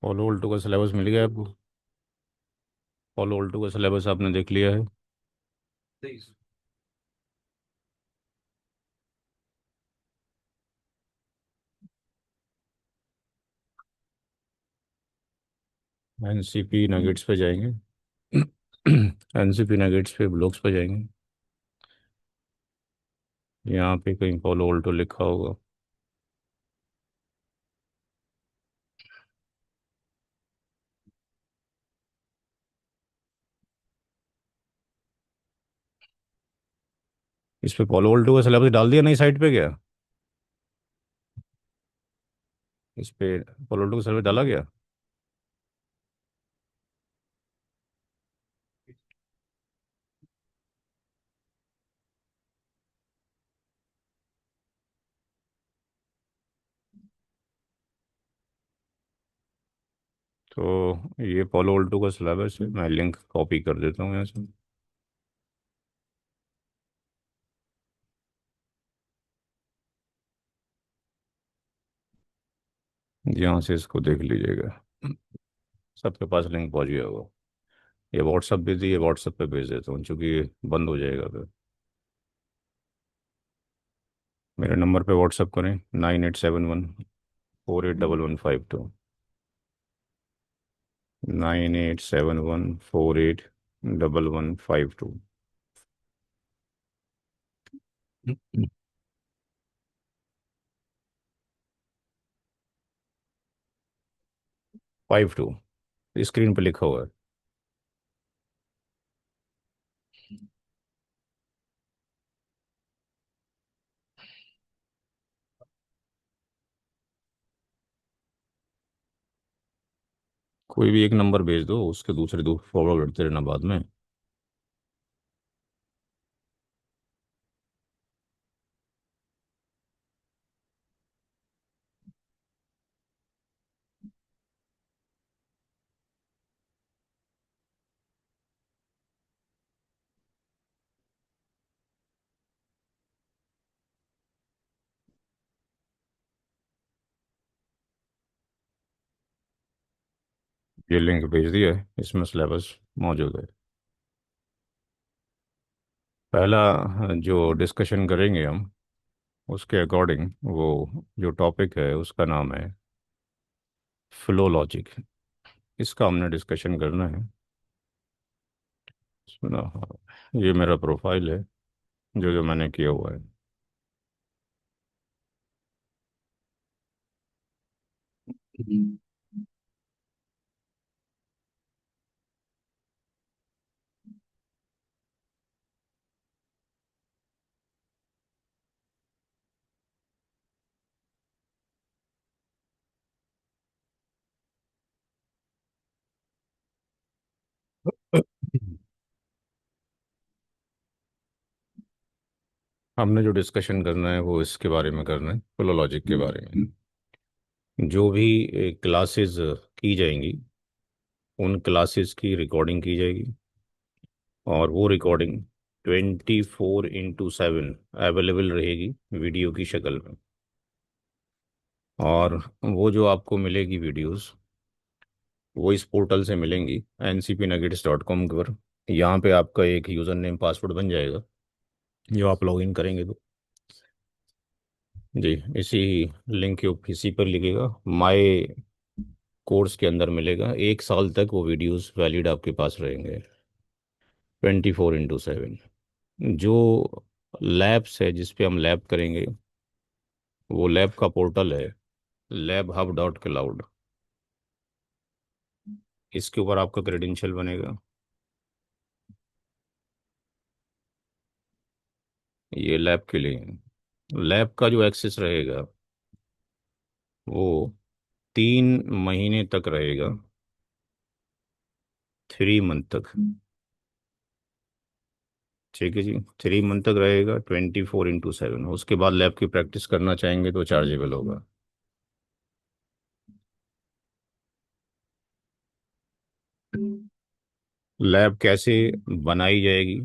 Follow Alto का syllabus मिल गया आपको? फॉलो ऑल्टो का सिलेबस आपने देख लिया है? एनसीपी नगेट्स पे जाएंगे। एनसीपी नगेट्स पे ब्लॉग्स पे जाएंगे। यहाँ पे कहीं फॉलो ऑल्टो लिखा होगा। इस पे फॉलो ऑल्टो का सिलेबस डाल दिया नई साइट पे क्या? इस पे फॉलो ऑल्टो का सिलेबस डाला गया? तो ये फॉलो ऑल्टो का सिलेबस है, मैं लिंक कॉपी कर देता हूँ यहाँ से। यहाँ से इसको देख लीजिएगा। सबके पास लिंक पहुँच गया होगा। ये व्हाट्सअप भी दी, ये व्हाट्सअप पे भेज देता हूँ क्योंकि ये बंद हो जाएगा फिर। मेरे नंबर पे व्हाट्सअप करें, 9871 481152। 9871 481152। 52 स्क्रीन पे लिखा हुआ है। कोई भी एक नंबर भेज दो, उसके दूसरे दो फॉरवर्ड करते रहना बाद में। ये लिंक भेज दिया है, इसमें सिलेबस मौजूद है। पहला जो डिस्कशन करेंगे हम, उसके अकॉर्डिंग वो जो टॉपिक है उसका नाम है फ्लो लॉजिक। इसका हमने डिस्कशन करना है। सुना, हाँ, ये मेरा प्रोफाइल है, जो जो मैंने किया हुआ है। हमने जो डिस्कशन करना है वो इसके बारे में करना है, फ्लो लॉजिक के बारे में। जो भी क्लासेस की जाएंगी, उन क्लासेस की रिकॉर्डिंग की जाएगी, और वो रिकॉर्डिंग 24x7 अवेलेबल रहेगी वीडियो की शक्ल में। और वो जो आपको मिलेगी वीडियोस, वो इस पोर्टल से मिलेंगी, ncpnuggets.com पर। यहाँ पे आपका एक यूज़र नेम पासवर्ड बन जाएगा जो आप लॉगिन करेंगे तो। जी, इसी लिंक के इसी पर लिखेगा माय कोर्स के अंदर मिलेगा। 1 साल तक वो वीडियोस वैलिड आपके पास रहेंगे, 24x7। जो लैब्स है जिस पे हम लैब करेंगे, वो लैब का पोर्टल है labhub.cloud। इसके ऊपर आपका क्रेडेंशियल बनेगा। ये लैब के लिए है। लैब का जो एक्सेस रहेगा वो 3 महीने तक रहेगा, 3 मंथ तक। ठीक है जी, 3 मंथ तक रहेगा, 24x7। उसके बाद लैब की प्रैक्टिस करना चाहेंगे तो चार्जेबल होगा। लैब कैसे बनाई जाएगी,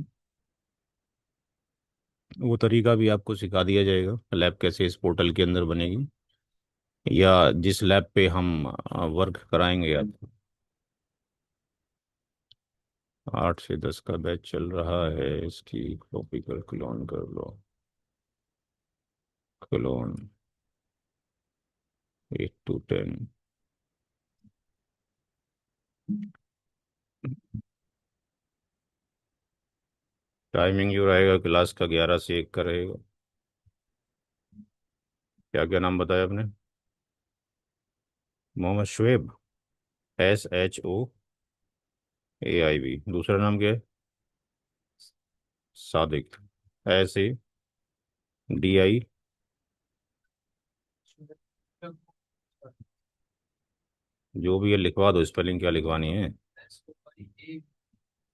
वो तरीका भी आपको सिखा दिया जाएगा, लैब कैसे इस पोर्टल के अंदर बनेगी। या जिस लैब पे हम वर्क कराएंगे आप। 8 से 10 का बैच चल रहा है, इसकी कॉपी कर क्लोन कर लो। Clone 8 to 10। टाइमिंग जो रहेगा क्लास का 11 से 1 का रहेगा। क्या क्या नाम बताया आपने? मोहम्मद शुएब। SHOAIB। दूसरा नाम क्या है? सादिक। SADI। जो भी है लिखवा दो, स्पेलिंग क्या लिखवानी है?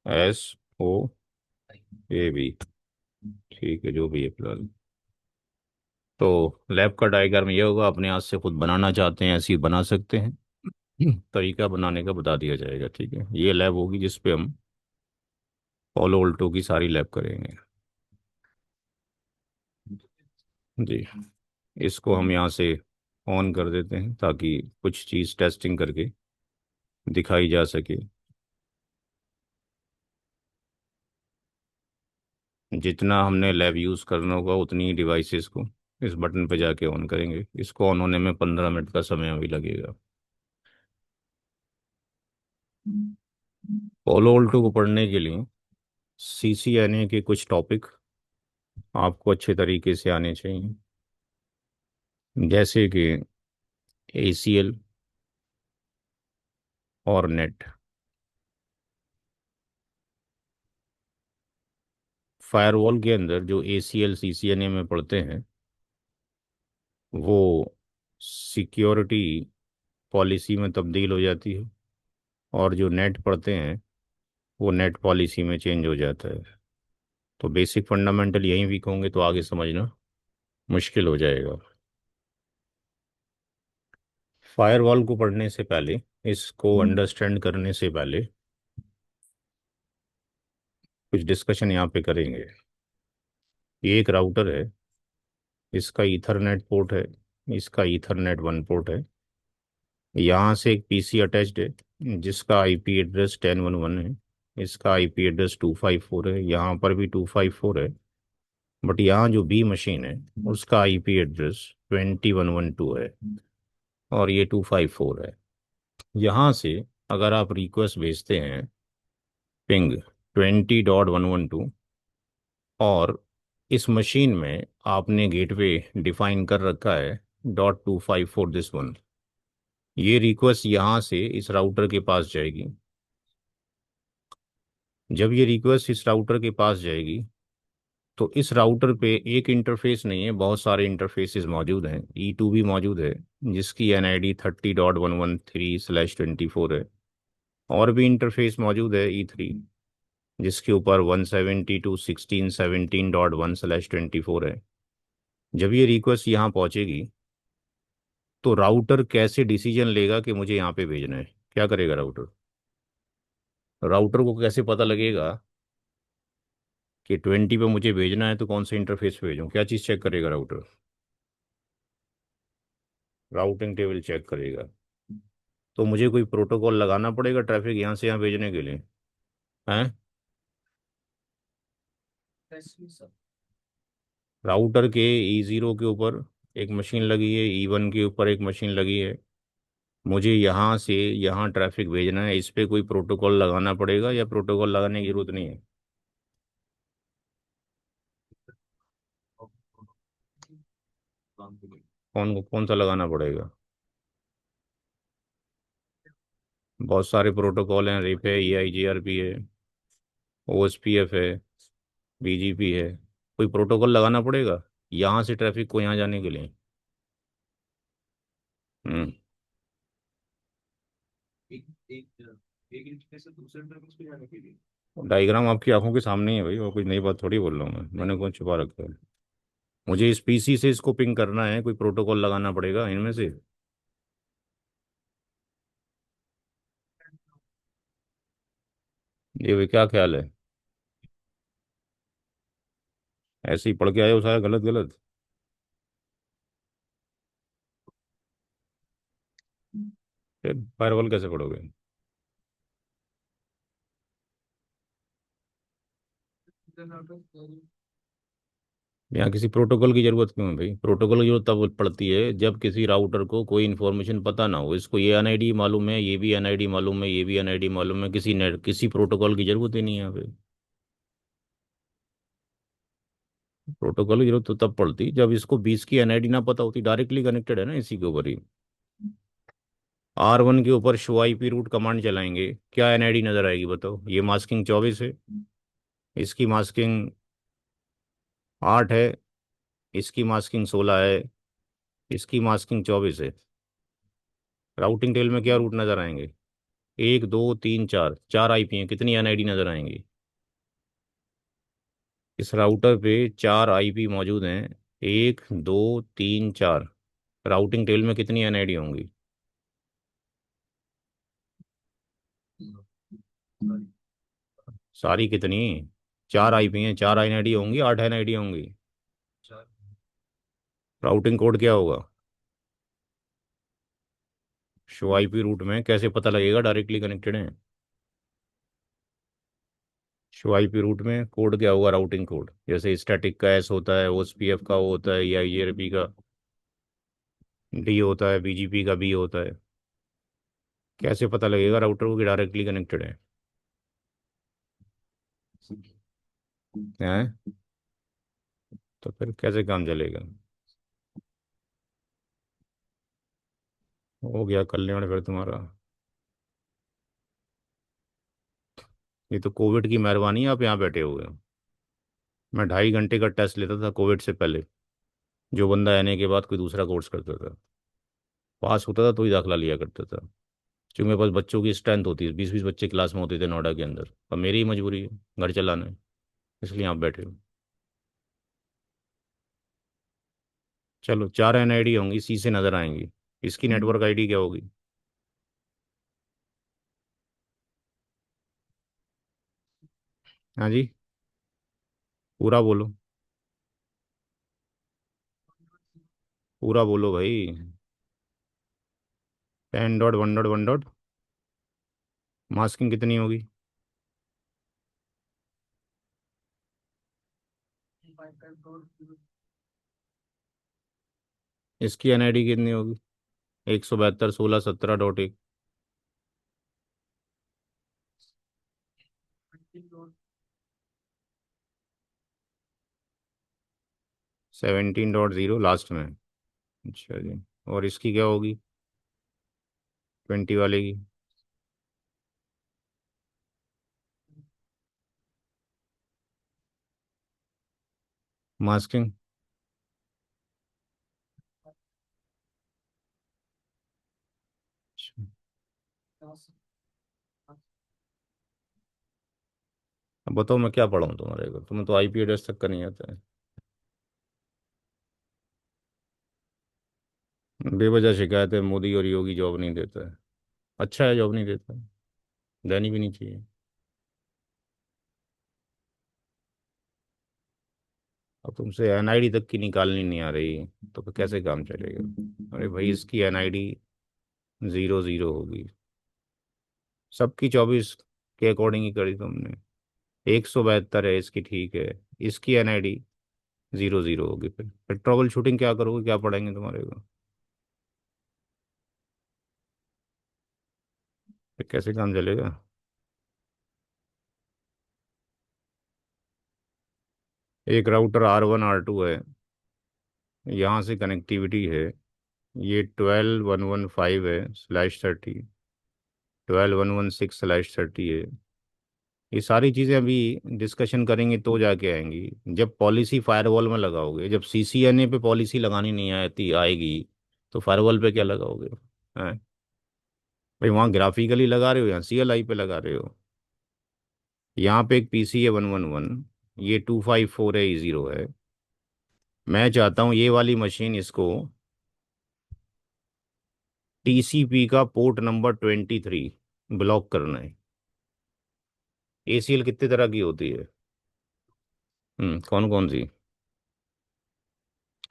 SOAB। ठीक है, जो भी है फिलहाल। तो लैब का डायग्राम ये होगा, अपने हाथ से खुद बनाना चाहते हैं ऐसे ही बना सकते हैं। तरीका बनाने का बता दिया जाएगा, ठीक है। ये लैब होगी जिस पे हम पोलो ऑल्टो की सारी लैब करेंगे। जी। इसको हम यहाँ से ऑन कर देते हैं ताकि कुछ चीज़ टेस्टिंग करके दिखाई जा सके। जितना हमने लैब यूज़ करना होगा उतनी ही डिवाइसेस को इस बटन पे जाके ऑन करेंगे। इसको ऑन होने में 15 मिनट का समय अभी लगेगा। पोलो ऑल्टो को पढ़ने के लिए CCNA के कुछ टॉपिक आपको अच्छे तरीके से आने चाहिए, जैसे कि ACL और नेट। फायरवॉल के अंदर जो ACL CCNA में पढ़ते हैं वो सिक्योरिटी पॉलिसी में तब्दील हो जाती है, और जो नेट पढ़ते हैं वो नेट पॉलिसी में चेंज हो जाता है। तो बेसिक फंडामेंटल यहीं वीक होंगे तो आगे समझना मुश्किल हो जाएगा। फायरवॉल को पढ़ने से पहले, इसको अंडरस्टैंड करने से पहले कुछ डिस्कशन यहाँ पे करेंगे। ये एक राउटर है, इसका ईथरनेट पोर्ट है, इसका ईथरनेट 1 पोर्ट है। यहाँ से एक PC अटैच्ड है जिसका IP एड्रेस 1011 है। इसका IP एड्रेस 254 है, यहाँ पर भी 254 है। बट यहाँ जो B मशीन है उसका IP एड्रेस 2112 है, और ये 254 है। यहाँ से अगर आप रिक्वेस्ट भेजते हैं पिंग 20.112, और इस मशीन में आपने गेटवे डिफाइन कर रखा है .254 दिस वन, ये रिक्वेस्ट यहाँ से इस राउटर के पास जाएगी। जब ये रिक्वेस्ट इस राउटर के पास जाएगी तो इस राउटर पे एक इंटरफेस नहीं है, बहुत सारे इंटरफेसेस मौजूद हैं। E2 भी मौजूद है जिसकी NID 30.113/24 है। और भी इंटरफेस मौजूद है E3 जिसके ऊपर 172.16.17.1/24 है। जब ये रिक्वेस्ट यहाँ पहुँचेगी तो राउटर कैसे डिसीजन लेगा कि मुझे यहाँ पे भेजना है? क्या करेगा राउटर? राउटर को कैसे पता लगेगा कि 20 पे मुझे भेजना है तो कौन से इंटरफेस पे भेजूँ? क्या चीज़ चेक करेगा राउटर? राउटिंग टेबल चेक करेगा। तो मुझे कोई प्रोटोकॉल लगाना पड़ेगा ट्रैफिक यहाँ से यहाँ भेजने के लिए? हैं? राउटर के E0 के ऊपर एक मशीन लगी है, E1 के ऊपर एक मशीन लगी है। मुझे यहाँ से यहाँ ट्रैफिक भेजना है, इस पे कोई प्रोटोकॉल लगाना पड़ेगा या प्रोटोकॉल लगाने की जरूरत नहीं है? कौन सा लगाना पड़ेगा? बहुत सारे प्रोटोकॉल हैं, रिप है, EIGRP है, OSPF है, BGP है। कोई प्रोटोकॉल लगाना पड़ेगा यहाँ से ट्रैफिक को यहाँ जाने के लिए? हम्म। डायग्राम आपकी आंखों के सामने ही है भाई, और कुछ नई बात थोड़ी बोल रहा हूँ मैंने कौन छुपा रखा है? मुझे इस PC से इसको पिंग करना है, कोई प्रोटोकॉल लगाना पड़ेगा इनमें से? ये भी क्या ख्याल है? ऐसे ही पढ़ के आए हो सारा गलत गलत? फिर फायरवॉल कैसे पढ़ोगे? यहाँ किसी प्रोटोकॉल की जरूरत क्यों है भाई? प्रोटोकॉल की जरूरत तब पड़ती है जब किसी राउटर को कोई इन्फॉर्मेशन पता ना हो, इसको ये एनआईडी मालूम है, ये भी एनआईडी मालूम है, ये भी एनआईडी मालूम है, किसी नेट किसी प्रोटोकॉल की जरूरत ही नहीं है यहाँ पे। प्रोटोकॉल की जरूरत तो तब पड़ती जब इसको 20 की एनआईडी ना पता होती, डायरेक्टली कनेक्टेड है ना इसी के ऊपर ही। R1 के ऊपर शो आईपी रूट कमांड चलाएंगे, क्या एनआईडी नजर आएगी बताओ? ये मास्किंग 24 है, इसकी मास्किंग 8 है, इसकी मास्किंग 16 है, इसकी मास्किंग 24 है। राउटिंग टेबल में क्या रूट नजर आएंगे? 1 2 3 4, 4 आईपी हैं, कितनी एनआईडी नजर आएंगी? इस राउटर पे 4 आईपी मौजूद हैं, 1 2 3 4। राउटिंग टेबल में कितनी एनआईडी होंगी? सारी कितनी? 4 आईपी हैं, 4 एनआईडी होंगी, 8 एनआईडी होंगी। राउटिंग कोड क्या होगा? शो आईपी रूट में कैसे पता लगेगा डायरेक्टली कनेक्टेड है? शो आईपी रूट में कोड क्या होगा? राउटिंग कोड जैसे स्टैटिक का एस होता है, ओएसपीएफ का वो होता है, या ईआरपी का डी होता है, बीजीपी का बी होता है। कैसे पता लगेगा राउटर को कि डायरेक्टली कनेक्टेड है? तो फिर कैसे काम चलेगा? हो गया कल्याण फिर तुम्हारा। ये तो कोविड की मेहरबानी है, आप यहाँ बैठे हुए हो। मैं 2.5 घंटे का टेस्ट लेता था कोविड से पहले, जो बंदा आने के बाद कोई दूसरा कोर्स करता था, पास होता था तो ही दाखिला लिया करता था। क्योंकि मेरे पास बच्चों की स्ट्रेंथ होती है, 20 20 बच्चे क्लास में होते थे नोएडा के अंदर, और मेरी ही मजबूरी है घर चलाना है, इसलिए आप बैठे हो। चलो 4 एनआईडी होंगी, सी से नजर आएंगी, इसकी नेटवर्क आईडी क्या होगी? हाँ जी, पूरा बोलो, पूरा बोलो भाई। 10 डॉट 1 डॉट 1 डॉट। मास्किंग कितनी होगी? इसकी एनआईडी कितनी होगी? 172.16.17.1। 17.0 लास्ट में। अच्छा जी। और इसकी क्या होगी? 20 वाले की? मास्किंग? अब बताओ मैं क्या पढ़ाऊँ तुम्हारे को, तुम्हें तो आईपी एड्रेस तक का नहीं आता है। बेवजह शिकायत है, मोदी और योगी जॉब नहीं देता है। अच्छा है जॉब नहीं देता है, देनी भी नहीं चाहिए। अब तुमसे एनआईडी तक की निकालनी नहीं आ रही, तो फिर कैसे काम चलेगा? अरे भाई इसकी एनआईडी 0 0 होगी, सबकी 24 के अकॉर्डिंग ही करी तुमने। 172 है इसकी, ठीक है, इसकी एनआईडी 0 0 होगी। फिर ट्रबल शूटिंग क्या करोगे, क्या पढ़ाएंगे तुम्हारे को? फिर कैसे काम चलेगा? एक राउटर R1 R2 है, यहाँ से कनेक्टिविटी है, ये 12.115 है /30, 12.116/30 है। ये सारी चीज़ें अभी डिस्कशन करेंगे तो जाके आएंगी, जब पॉलिसी फायरवॉल में लगाओगे। जब सीसीएनए पे पॉलिसी लगानी नहीं आती आएगी, तो फायरवॉल पे क्या लगाओगे? हैं? भाई वहाँ ग्राफिकली लगा रहे हो, यहाँ सीएलआई पे लगा रहे हो। यहाँ पे एक पीसी है 111, ये 254A0 है। मैं चाहता हूँ ये वाली मशीन इसको टीसीपी का पोर्ट नंबर 23 ब्लॉक करना है। एसीएल कितने तरह की होती है? कौन कौन सी?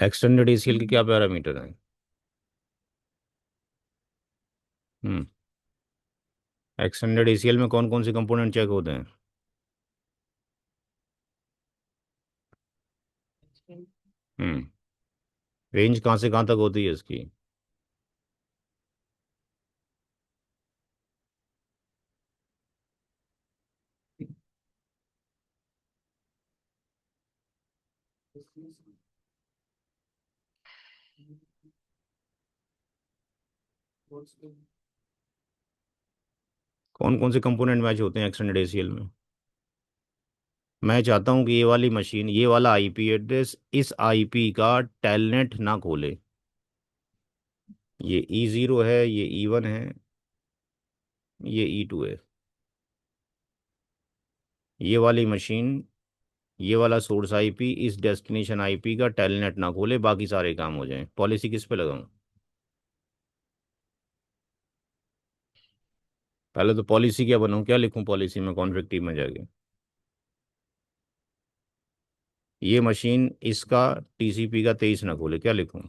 एक्सटेंडेड एसीएल के क्या पैरामीटर हैं? हम्म। एक्सटेंडेड एसीएल में कौन कौन से कंपोनेंट चेक होते हैं? हम्म। रेंज कहाँ से कहाँ तक होती है इसकी? कौन कौन से कंपोनेंट मैच होते हैं एक्सटेंडेड एसीएल में? मैं चाहता हूँ कि ये वाली मशीन, ये वाला आईपी एड्रेस इस आईपी का टेलनेट ना खोले। ये E0 है, ये E1 है, ये E2 है। ये वाली मशीन, ये वाला सोर्स आईपी इस डेस्टिनेशन आईपी का टेलनेट ना खोले, बाकी सारे काम हो जाएं। पॉलिसी किस पे लगाऊं? पहले तो पॉलिसी क्या बनाऊं, क्या लिखूं पॉलिसी में कॉन्फ्लिक्ट टीम में जाके? ये मशीन इसका टीसीपी का 23 ना खोले, क्या लिखूं?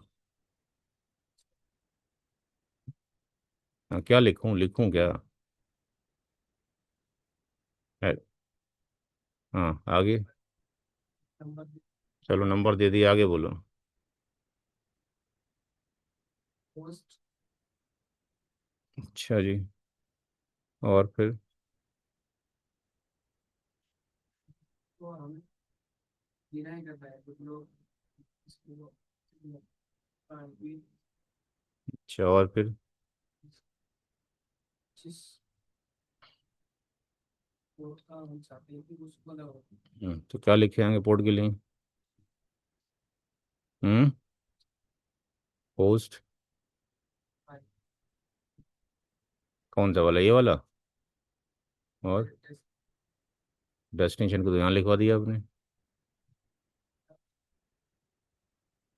हाँ, क्या लिखूं, लिखूं क्या? है- हाँ, आगे। चलो नंबर दे दिया, आगे बोलो। अच्छा जी। और फिर? अच्छा, और फिर? तो क्या लिखे आगे पोर्ट के लिए? हम्म। पोस्ट? कौन सा वाला, ये वाला? और डेस्टिनेशन को तो यहाँ लिखवा दिया आपने।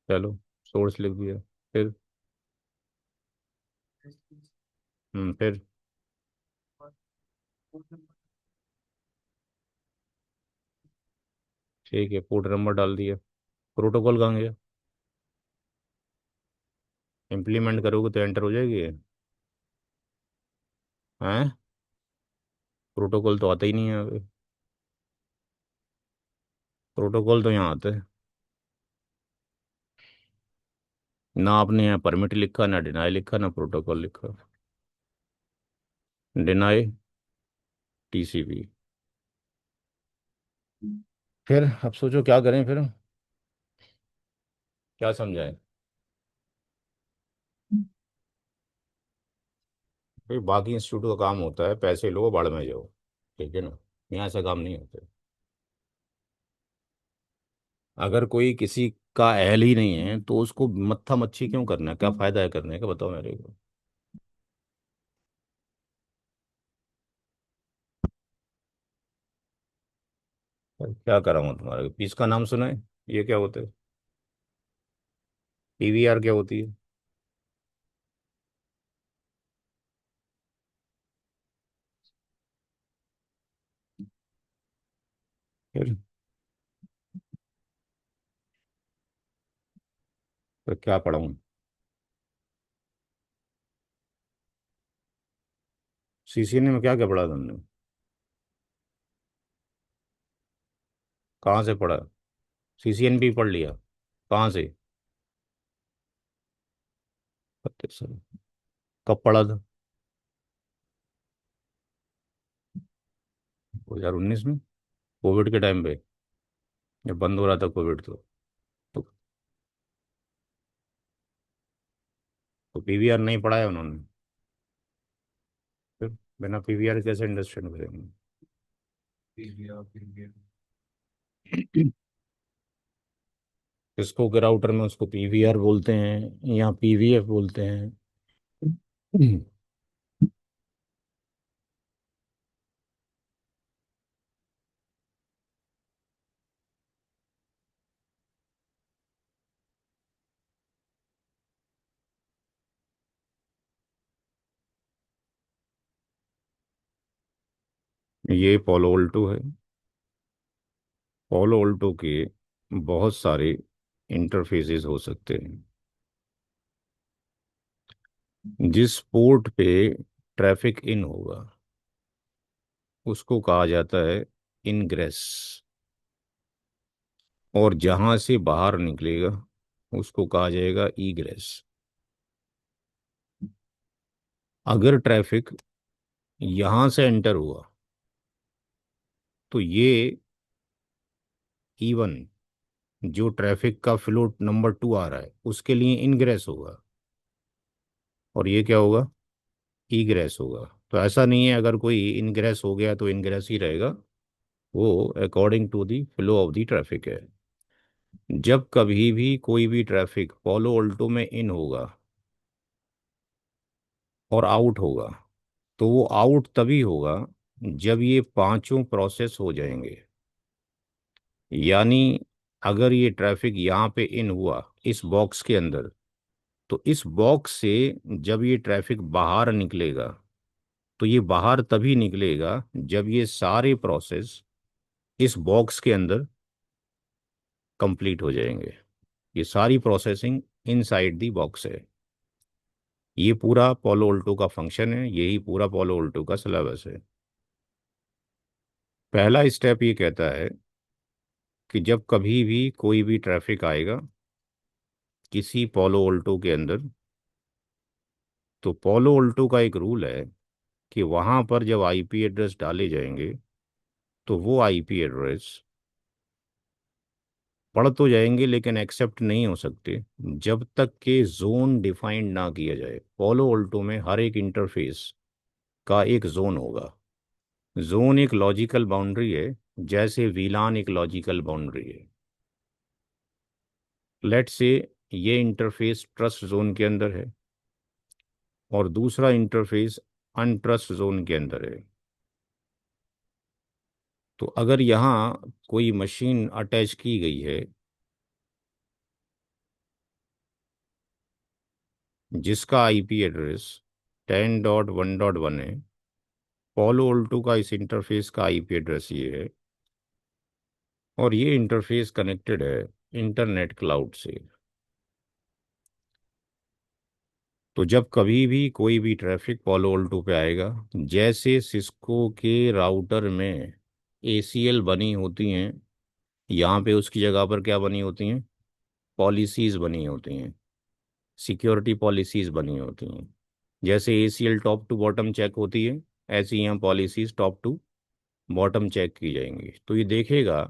चलो, सोर्स लिख दिया। फिर? फिर? ठीक है, पोर्ट नंबर डाल दिया। प्रोटोकॉल कहाँ गया? इम्प्लीमेंट करोगे तो एंटर हो जाएगी ये? हैं? प्रोटोकॉल तो आता ही नहीं है अभी। प्रोटोकॉल तो यहाँ आता है। ना आपने यहाँ परमिट लिखा, ना डिनाई लिखा, ना प्रोटोकॉल लिखा। Deny TCP. फिर अब सोचो क्या करें फिर? क्या समझाएं? भाई बाकी इंस्टीट्यूट का काम होता है, पैसे लो बाढ़ में जाओ। ठीक है ना? यहाँ ऐसा काम नहीं होता। अगर कोई किसी का अहल ही नहीं है तो उसको मत्था मच्छी क्यों करना है? क्या फायदा है करने का, बताओ मेरे को। क्या करा हूँ तुम्हारे पीस का नाम सुना है? ये क्या होता है? पीवीआर क्या होती है? फिर? तो क्या पढ़ा हूँ? सीसीएनए में क्या क्या पढ़ा तुमने? कहाँ से पढ़ा? सीसीएनबी पढ़ लिया? कहाँ से? पत्ते सर। कब पढ़ा था? 2019 में? कोविड के टाइम पे? जब बंद हो रहा था कोविड तो तो पीवीआर नहीं पढ़ाया उन्होंने? फिर बिना पीवीआर कैसे अंडरस्टैंड करेंगे? इसको के राउटर में उसको पीवीआर बोलते हैं, यहाँ पीवीएफ बोलते हैं। ये पोलो ऑल्टो है। पोलो ऑल्टो के बहुत सारे इंटरफेसेस हो सकते हैं। जिस पोर्ट पे ट्रैफिक इन होगा उसको कहा जाता है इनग्रेस, और जहां से बाहर निकलेगा उसको कहा जाएगा ईग्रेस। अगर ट्रैफिक यहां से एंटर हुआ तो ये इवन जो ट्रैफिक का फ्लो नंबर 2 आ रहा है उसके लिए इनग्रेस होगा, और ये क्या होगा, ईग्रेस होगा। तो ऐसा नहीं है अगर कोई इनग्रेस हो गया तो इनग्रेस ही रहेगा, वो according to the flow of the traffic है। जब कभी भी कोई भी ट्रैफिक पोलो ऑल्टो में इन होगा और आउट होगा, तो वो आउट तभी होगा जब ये पांचों प्रोसेस हो जाएंगे। यानी अगर ये ट्रैफिक यहाँ पे इन हुआ इस बॉक्स के अंदर, तो इस बॉक्स से जब ये ट्रैफिक बाहर निकलेगा, तो ये बाहर तभी निकलेगा जब ये सारे प्रोसेस इस बॉक्स के अंदर कंप्लीट हो जाएंगे। ये सारी प्रोसेसिंग इनसाइड दी बॉक्स है। ये पूरा पोलो उल्टो का फंक्शन है, यही पूरा पोलो उल्टो का सिलेबस है। पहला स्टेप ये कहता है कि जब कभी भी कोई भी ट्रैफिक आएगा किसी पोलो उल्टो के अंदर, तो पोलो उल्टो का एक रूल है कि वहां पर जब आईपी एड्रेस डाले जाएंगे तो वो आईपी एड्रेस पढ़ तो जाएंगे लेकिन एक्सेप्ट नहीं हो सकते जब तक कि जोन डिफाइंड ना किया जाए। पोलो ऑल्टो में हर एक इंटरफेस का एक जोन होगा। जोन एक लॉजिकल बाउंड्री है, जैसे वीलान एक लॉजिकल बाउंड्री है। लेट से ये इंटरफेस ट्रस्ट जोन के अंदर है और दूसरा इंटरफेस अनट्रस्ट जोन के अंदर है। तो अगर यहाँ कोई मशीन अटैच की गई है जिसका आईपी एड्रेस 10.1.1 है, पोलो ऑल्टो का इस इंटरफेस का आईपी एड्रेस ये है, और ये इंटरफेस कनेक्टेड है इंटरनेट क्लाउड से। तो जब कभी भी कोई भी ट्रैफिक पोलो ऑल्टो पे आएगा, जैसे सिस्को के राउटर में एसीएल बनी होती हैं, यहाँ पे उसकी जगह पर क्या बनी होती हैं, पॉलिसीज बनी होती हैं, सिक्योरिटी पॉलिसीज बनी होती हैं। जैसे ACL top to bottom check होती है, ऐसी यहाँ policies top to bottom check की जाएंगी। तो ये देखेगा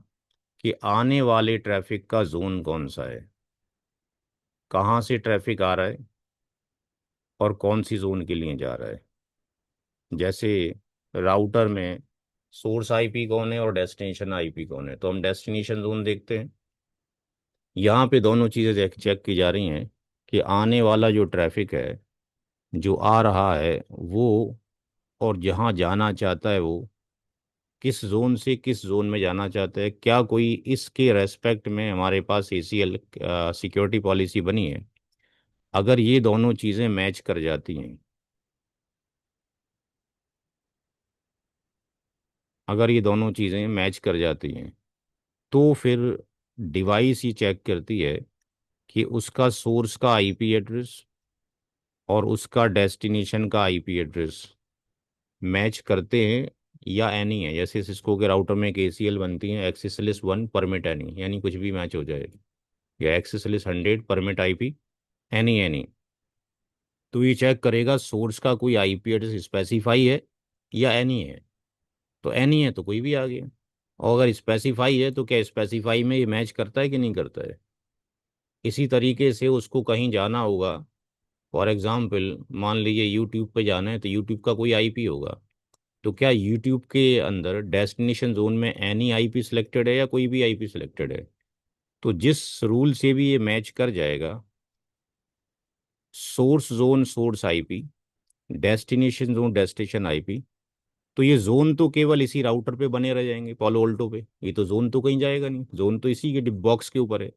कि आने वाले ट्रैफिक का जोन कौन सा है, कहाँ से ट्रैफिक आ रहा है और कौन सी जोन के लिए जा रहा है। जैसे राउटर में सोर्स आईपी कौन है और डेस्टिनेशन आईपी कौन है, तो हम डेस्टिनेशन जोन देखते हैं। यहाँ पे दोनों चीज़ें चेक चेक की जा रही हैं कि आने वाला जो ट्रैफिक है जो आ रहा है वो, और जहाँ जाना चाहता है वो किस जोन से किस जोन में जाना चाहता है, क्या कोई इसके रेस्पेक्ट में हमारे पास एसीएल सिक्योरिटी पॉलिसी बनी है। अगर ये दोनों चीज़ें मैच कर जाती हैं, अगर ये दोनों चीज़ें मैच कर जाती हैं, तो फिर डिवाइस ही चेक करती है कि उसका सोर्स का आईपी एड्रेस और उसका डेस्टिनेशन का आईपी एड्रेस मैच करते हैं या एनी है। जैसे सिस्को के राउटर में एक एसीएल बनती है, एक्सिसलिस 1 परमिट एनी, यानी कुछ भी मैच हो जाए, या एक्सिसलिस 100 परमिट आईपी एनी एनी। तो ये चेक करेगा सोर्स का कोई आईपी एड्रेस स्पेसिफाई है या एनी है। तो एनी है तो कोई भी आ गया, और अगर स्पेसिफाई है तो क्या स्पेसिफाई में ये मैच करता है कि नहीं करता है। इसी तरीके से उसको कहीं जाना होगा, फॉर एग्जाम्पल मान लीजिए यूट्यूब पे जाना है, तो यूट्यूब का कोई आईपी होगा। तो क्या यूट्यूब के अंदर डेस्टिनेशन जोन में एनी आईपी सिलेक्टेड है या कोई भी आईपी सिलेक्टेड है। तो जिस रूल से भी ये मैच कर जाएगा, source zone source IP, destination zone destination IP, तो ये जोन तो केवल इसी राउटर पे बने रह जाएंगे पोलो ऑल्टो पे। ये तो जोन तो कहीं जाएगा नहीं, जोन तो इसी के बॉक्स के ऊपर है।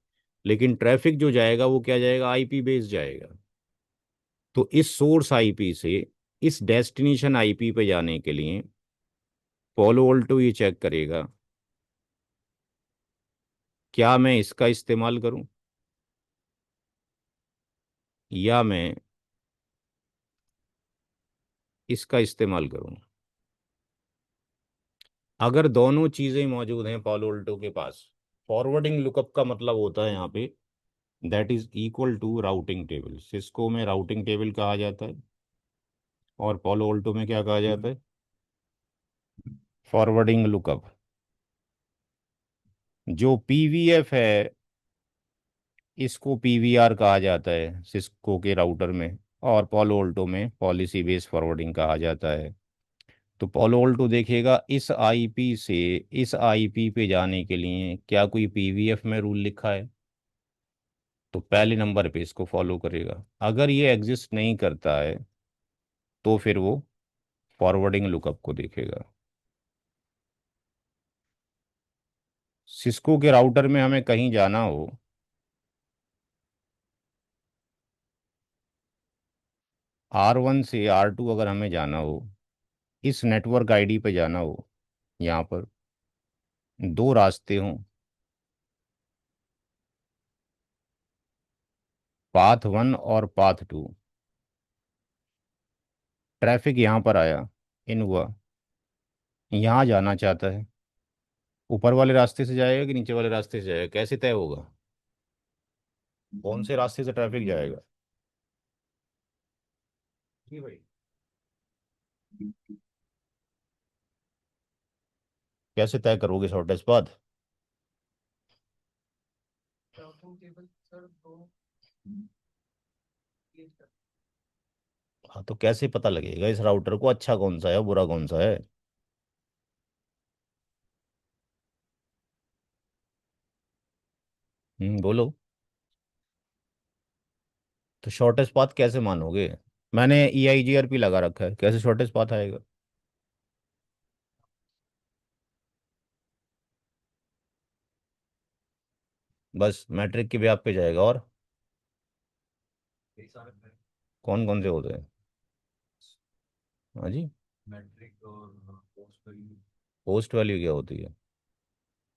लेकिन ट्रैफिक जो जाएगा वो क्या जाएगा, आईपी बेस जाएगा। तो इस सोर्स आईपी से इस डेस्टिनेशन आईपी पे जाने के लिए पोलो ऑल्टो ये चेक करेगा क्या मैं इसका इस्तेमाल करूं, या मैं इसका इस्तेमाल करूँ। अगर दोनों चीज़ें मौजूद हैं पालो अल्टो के पास, फॉरवर्डिंग लुकअप का मतलब होता है यहाँ पे that is equal to routing table. Cisco में राउटिंग टेबल कहा जाता है और पालो अल्टो में क्या कहा जाता है, फॉरवर्डिंग लुकअप। जो पीवीएफ है इसको पीवीआर कहा जाता है सिस्को के राउटर में, और पालो अल्टो में पॉलिसी बेस्ड फॉरवर्डिंग कहा जाता है। तो पालो अल्टो देखेगा इस आईपी से इस आईपी पे जाने के लिए क्या कोई पीवीएफ में रूल लिखा है, तो पहले नंबर पे इसको फॉलो करेगा। अगर ये एग्जिस्ट नहीं करता है तो फिर वो फॉरवर्डिंग लुकअप को देखेगा। सिस्को के राउटर में हमें कहीं जाना हो, R1 से R2 अगर हमें जाना हो, इस नेटवर्क आईडी पे जाना हो, यहाँ पर दो रास्ते हों, पाथ 1 और पाथ 2। ट्रैफिक यहाँ पर आया, इन हुआ, यहाँ जाना चाहता है, ऊपर वाले रास्ते से जाएगा कि नीचे वाले रास्ते से जाएगा, कैसे तय होगा कौन से रास्ते से ट्रैफिक जाएगा? जी भाई, कैसे तय करोगे शॉर्टेस्ट पाथ? हाँ, तो कैसे पता लगेगा इस राउटर को अच्छा कौन सा है और बुरा कौन सा है? बोलो। तो शॉर्टेस्ट पाथ कैसे मानोगे? मैंने EIGRP लगा रखा है, कैसे शॉर्टेस्ट पाथ आएगा? बस मैट्रिक के ब्याह पे जाएगा, और कौन कौन से होते हैं? हाँ जी। पोस्ट वैल्यू क्या होती है?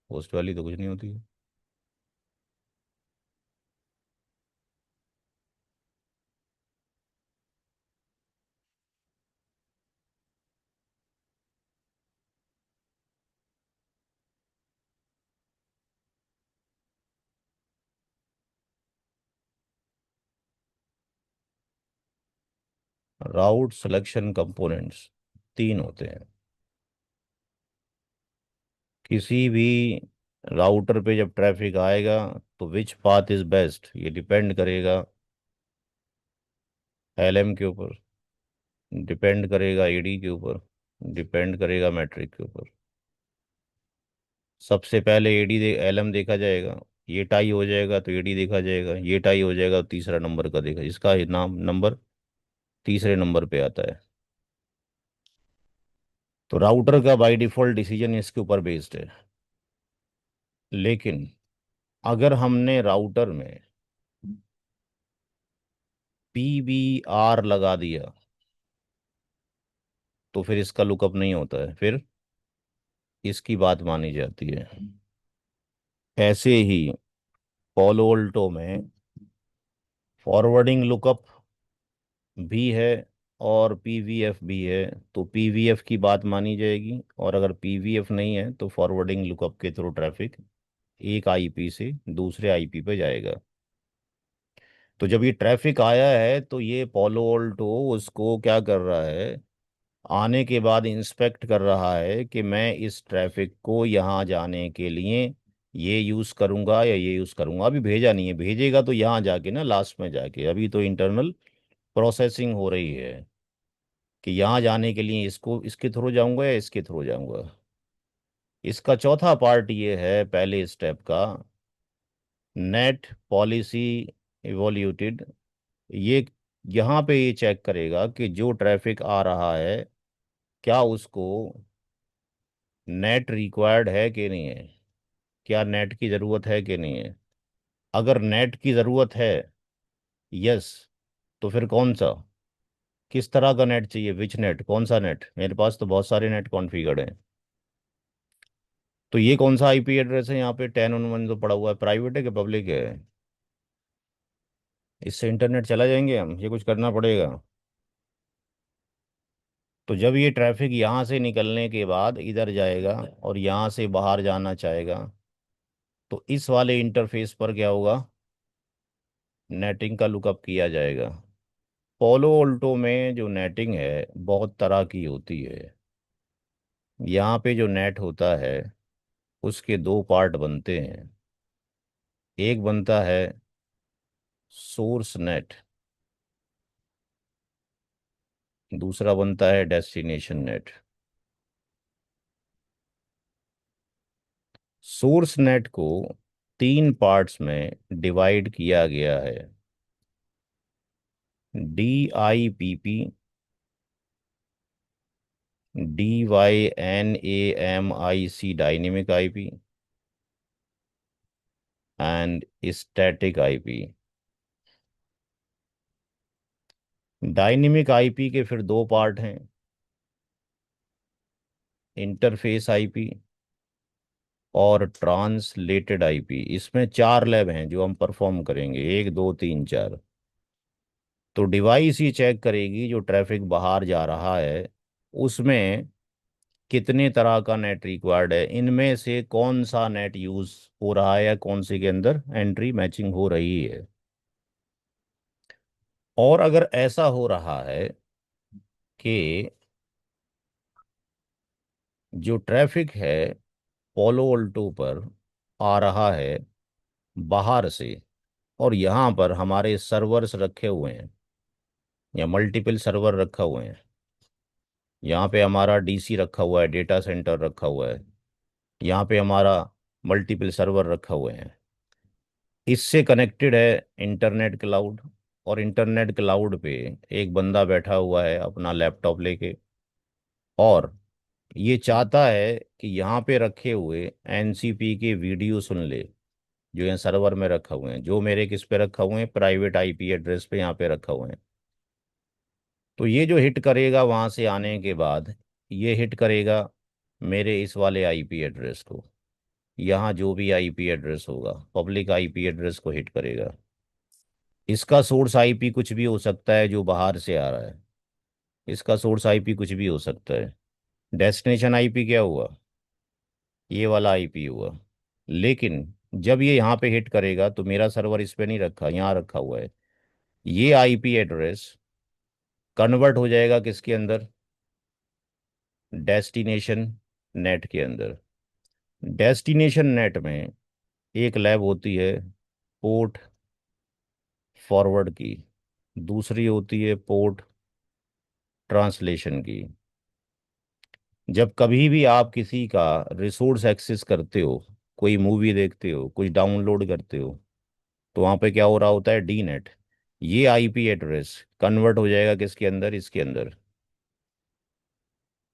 पोस्ट वैल्यू तो कुछ नहीं होती है। राउट सिलेक्शन कंपोनेंट्स तीन होते हैं। किसी भी राउटर पे जब ट्रैफिक आएगा तो विच पाथ इज बेस्ट, ये डिपेंड करेगा LM के ऊपर, डिपेंड करेगा AD के ऊपर, डिपेंड करेगा मैट्रिक के ऊपर। सबसे पहले AD LM देखा जाएगा, ये टाई हो जाएगा तो AD देखा जाएगा, ये टाई हो जाएगा तो तीसरा नंबर का देखा, इसका ही नाम नंबर तीसरे नंबर पे आता है। तो राउटर का बाय डिफॉल्ट डिसीजन इसके ऊपर बेस्ड है। लेकिन अगर हमने राउटर में PBR लगा दिया तो फिर इसका लुकअप नहीं होता है, फिर इसकी बात मानी जाती है। ऐसे ही पोलो अल्टो में फॉरवर्डिंग लुकअप भी है और पीवीएफ भी है, तो पीवीएफ की बात मानी जाएगी, और अगर पीवीएफ नहीं है तो फॉरवर्डिंग लुकअप के थ्रू ट्रैफिक एक आईपी से दूसरे आईपी पे जाएगा। तो जब ये ट्रैफिक आया है तो ये पोलो ऑल्टो उसको क्या कर रहा है, आने के बाद इंस्पेक्ट कर रहा है कि मैं इस ट्रैफिक को यहाँ जाने के लिए ये यूज़ करूँगा या ये यूज़ करूँगा। अभी भेजा नहीं है, भेजेगा तो यहाँ जाके ना, लास्ट में जाके, अभी तो इंटरनल प्रोसेसिंग हो रही है कि यहाँ जाने के लिए इसको इसके थ्रू जाऊँगा या इसके थ्रू जाऊँगा। इसका चौथा पार्ट ये है पहले स्टेप का, नेट पॉलिसी इवोल्यूटेड। ये यहाँ पे ये चेक करेगा कि जो ट्रैफिक आ रहा है क्या उसको नेट रिक्वायर्ड है कि नहीं है, क्या नेट की ज़रूरत है कि नहीं है। अगर नेट की ज़रूरत है, यस, तो फिर कौन सा, किस तरह का नेट चाहिए, विच नेट, कौन सा नेट, मेरे पास तो बहुत सारे नेट कॉन्फ़िगर्ड हैं। तो ये कौन सा IP एड्रेस है यहाँ पे 10 on 1 जो पड़ा हुआ है, प्राइवेट है कि पब्लिक है? इससे इंटरनेट चला जाएंगे हम, ये कुछ करना पड़ेगा। तो जब ये ट्रैफिक यहाँ से निकलने के बाद इधर जाएगा और यहाँ से बाहर जाना चाहेगा, तो इस वाले इंटरफेस पर क्या होगा, नेटिंग का लुकअप किया जाएगा। पोलो ऑल्टो में जो नेटिंग है बहुत तरह की होती है। यहाँ पे जो नेट होता है उसके दो पार्ट बनते हैं। एक बनता है सोर्स नेट, दूसरा बनता है डेस्टिनेशन नेट। सोर्स नेट को तीन पार्ट्स में डिवाइड किया गया है। DIPP, DYNAMIC dynamic IP and static IP. Dynamic IP के फिर दो पार्ट हैं, इंटरफेस आईपी और ट्रांसलेटेड आईपी। इसमें चार लैब हैं जो हम परफॉर्म करेंगे, एक दो तीन चार। तो डिवाइस ही चेक करेगी जो ट्रैफिक बाहर जा रहा है उसमें कितने तरह का नेट रिक्वायर्ड है, इनमें से कौन सा नेट यूज हो रहा है या कौन से के अंदर एंट्री मैचिंग हो रही है। और अगर ऐसा हो रहा है कि जो ट्रैफिक है पोलो ऑल्टो पर आ रहा है बाहर से, और यहाँ पर हमारे सर्वर्स रखे हुए हैं या मल्टीपल सर्वर रखा हुए हैं, यहाँ पे हमारा डीसी रखा हुआ है, डेटा सेंटर रखा हुआ है, यहाँ पे हमारा मल्टीपल सर्वर रखा हुए हैं, इससे कनेक्टेड है इंटरनेट क्लाउड। और इंटरनेट क्लाउड पे एक बंदा बैठा हुआ है अपना लैपटॉप लेके, और ये चाहता है कि यहाँ पे रखे हुए एनसीपी के वीडियो सुन ले जो यहाँ सर्वर में रखा हुए हैं, जो मेरे किस पे रखा हुए हैं, प्राइवेट आईपी एड्रेस पे यहाँ पे रखा हुए हैं। तो ये जो हिट करेगा वहाँ से आने के बाद, ये हिट करेगा मेरे इस वाले आईपी एड्रेस को। यहाँ जो भी आईपी एड्रेस होगा पब्लिक आईपी एड्रेस को हिट करेगा। इसका सोर्स आईपी कुछ भी हो सकता है जो बाहर से आ रहा है, इसका सोर्स आईपी कुछ भी हो सकता है। डेस्टिनेशन आईपी क्या हुआ, ये वाला आईपी हुआ। लेकिन जब ये यहाँ पे हिट करेगा तो मेरा सर्वर इस पे नहीं रखा, यहाँ रखा हुआ है। ये आईपी एड्रेस कन्वर्ट हो जाएगा किसके अंदर, डेस्टिनेशन नेट के अंदर। डेस्टिनेशन नेट में एक लैब होती है पोर्ट फॉरवर्ड की, दूसरी होती है पोर्ट ट्रांसलेशन की। जब कभी भी आप किसी का रिसोर्स एक्सेस करते हो, कोई मूवी देखते हो, कुछ डाउनलोड करते हो, तो वहाँ पे क्या हो रहा होता है, डी नेट। ये आईपी एड्रेस कन्वर्ट हो जाएगा किसके अंदर, इसके अंदर।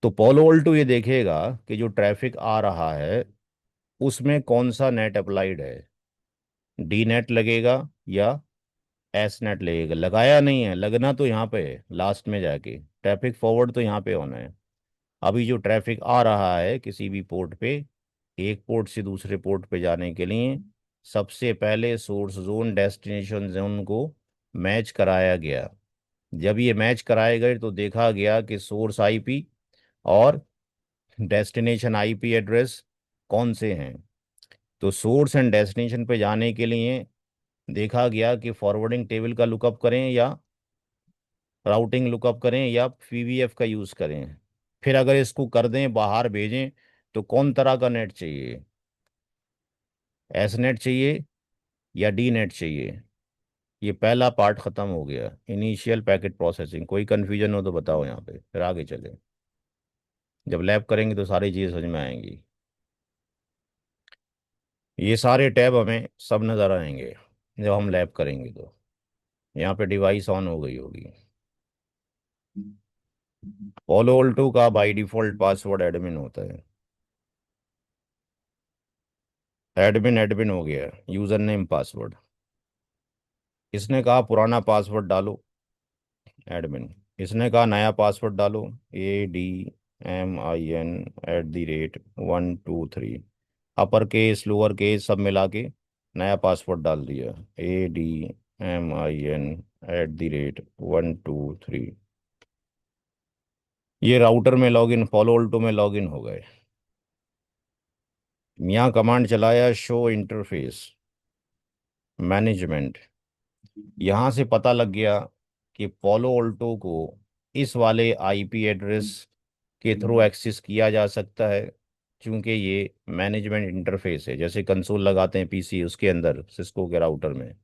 तो पोलो ऑल्टो ये देखेगा कि जो ट्रैफिक आ रहा है उसमें कौन सा नेट अप्लाइड है, डी नेट लगेगा या एस नेट लगेगा। लगाया नहीं है, लगना तो यहाँ पे है लास्ट में जाके, ट्रैफिक फॉरवर्ड तो यहाँ पे होना है। अभी जो ट्रैफिक आ रहा है किसी भी पोर्ट पे, एक पोर्ट से दूसरे पोर्ट पे जाने के लिए सबसे पहले सोर्स जोन डेस्टिनेशन जोन को मैच कराया गया। जब ये मैच कराए गए तो देखा गया कि सोर्स आईपी और डेस्टिनेशन आईपी एड्रेस कौन से हैं। तो सोर्स एंड डेस्टिनेशन पे जाने के लिए देखा गया कि फॉरवर्डिंग टेबल का लुकअप करें या राउटिंग लुकअप करें या पीवीएफ का यूज़ करें। फिर अगर इसको कर दें बाहर भेजें तो कौन तरह का नेट चाहिए, एस नेट चाहिए या डी नेट चाहिए। ये पहला पार्ट ख़त्म हो गया, इनिशियल पैकेट प्रोसेसिंग। कोई कन्फ्यूजन हो तो बताओ यहाँ पे, फिर आगे चले। जब लैब करेंगे तो सारी चीज़ें समझ में आएंगी। ये सारे टैब हमें सब नज़र आएंगे जब हम लैब करेंगे। तो यहाँ पे डिवाइस ऑन हो गई होगी। पोलो ऑल्टो का बाय डिफ़ॉल्ट पासवर्ड एडमिन होता है। एडमिन एडमिन हो गया, यूज़र नेम पासवर्ड। इसने कहा पुराना पासवर्ड डालो, एडमिन। इसने कहा नया पासवर्ड डालो, ADMIN@123, upper case lower case सब मिला के नया पासवर्ड डाल दिया, ADMIN@123। ये राउटर में लॉगिन, फॉलो ऑल्टो में लॉगिन हो गए। यहाँ कमांड चलाया शो इंटरफेस मैनेजमेंट। यहाँ से पता लग गया कि पोलो ऑल्टो को इस वाले आईपी एड्रेस के थ्रू एक्सेस किया जा सकता है, क्योंकि ये मैनेजमेंट इंटरफेस है, जैसे कंसोल लगाते हैं पीसी उसके अंदर सिस्को के राउटर में।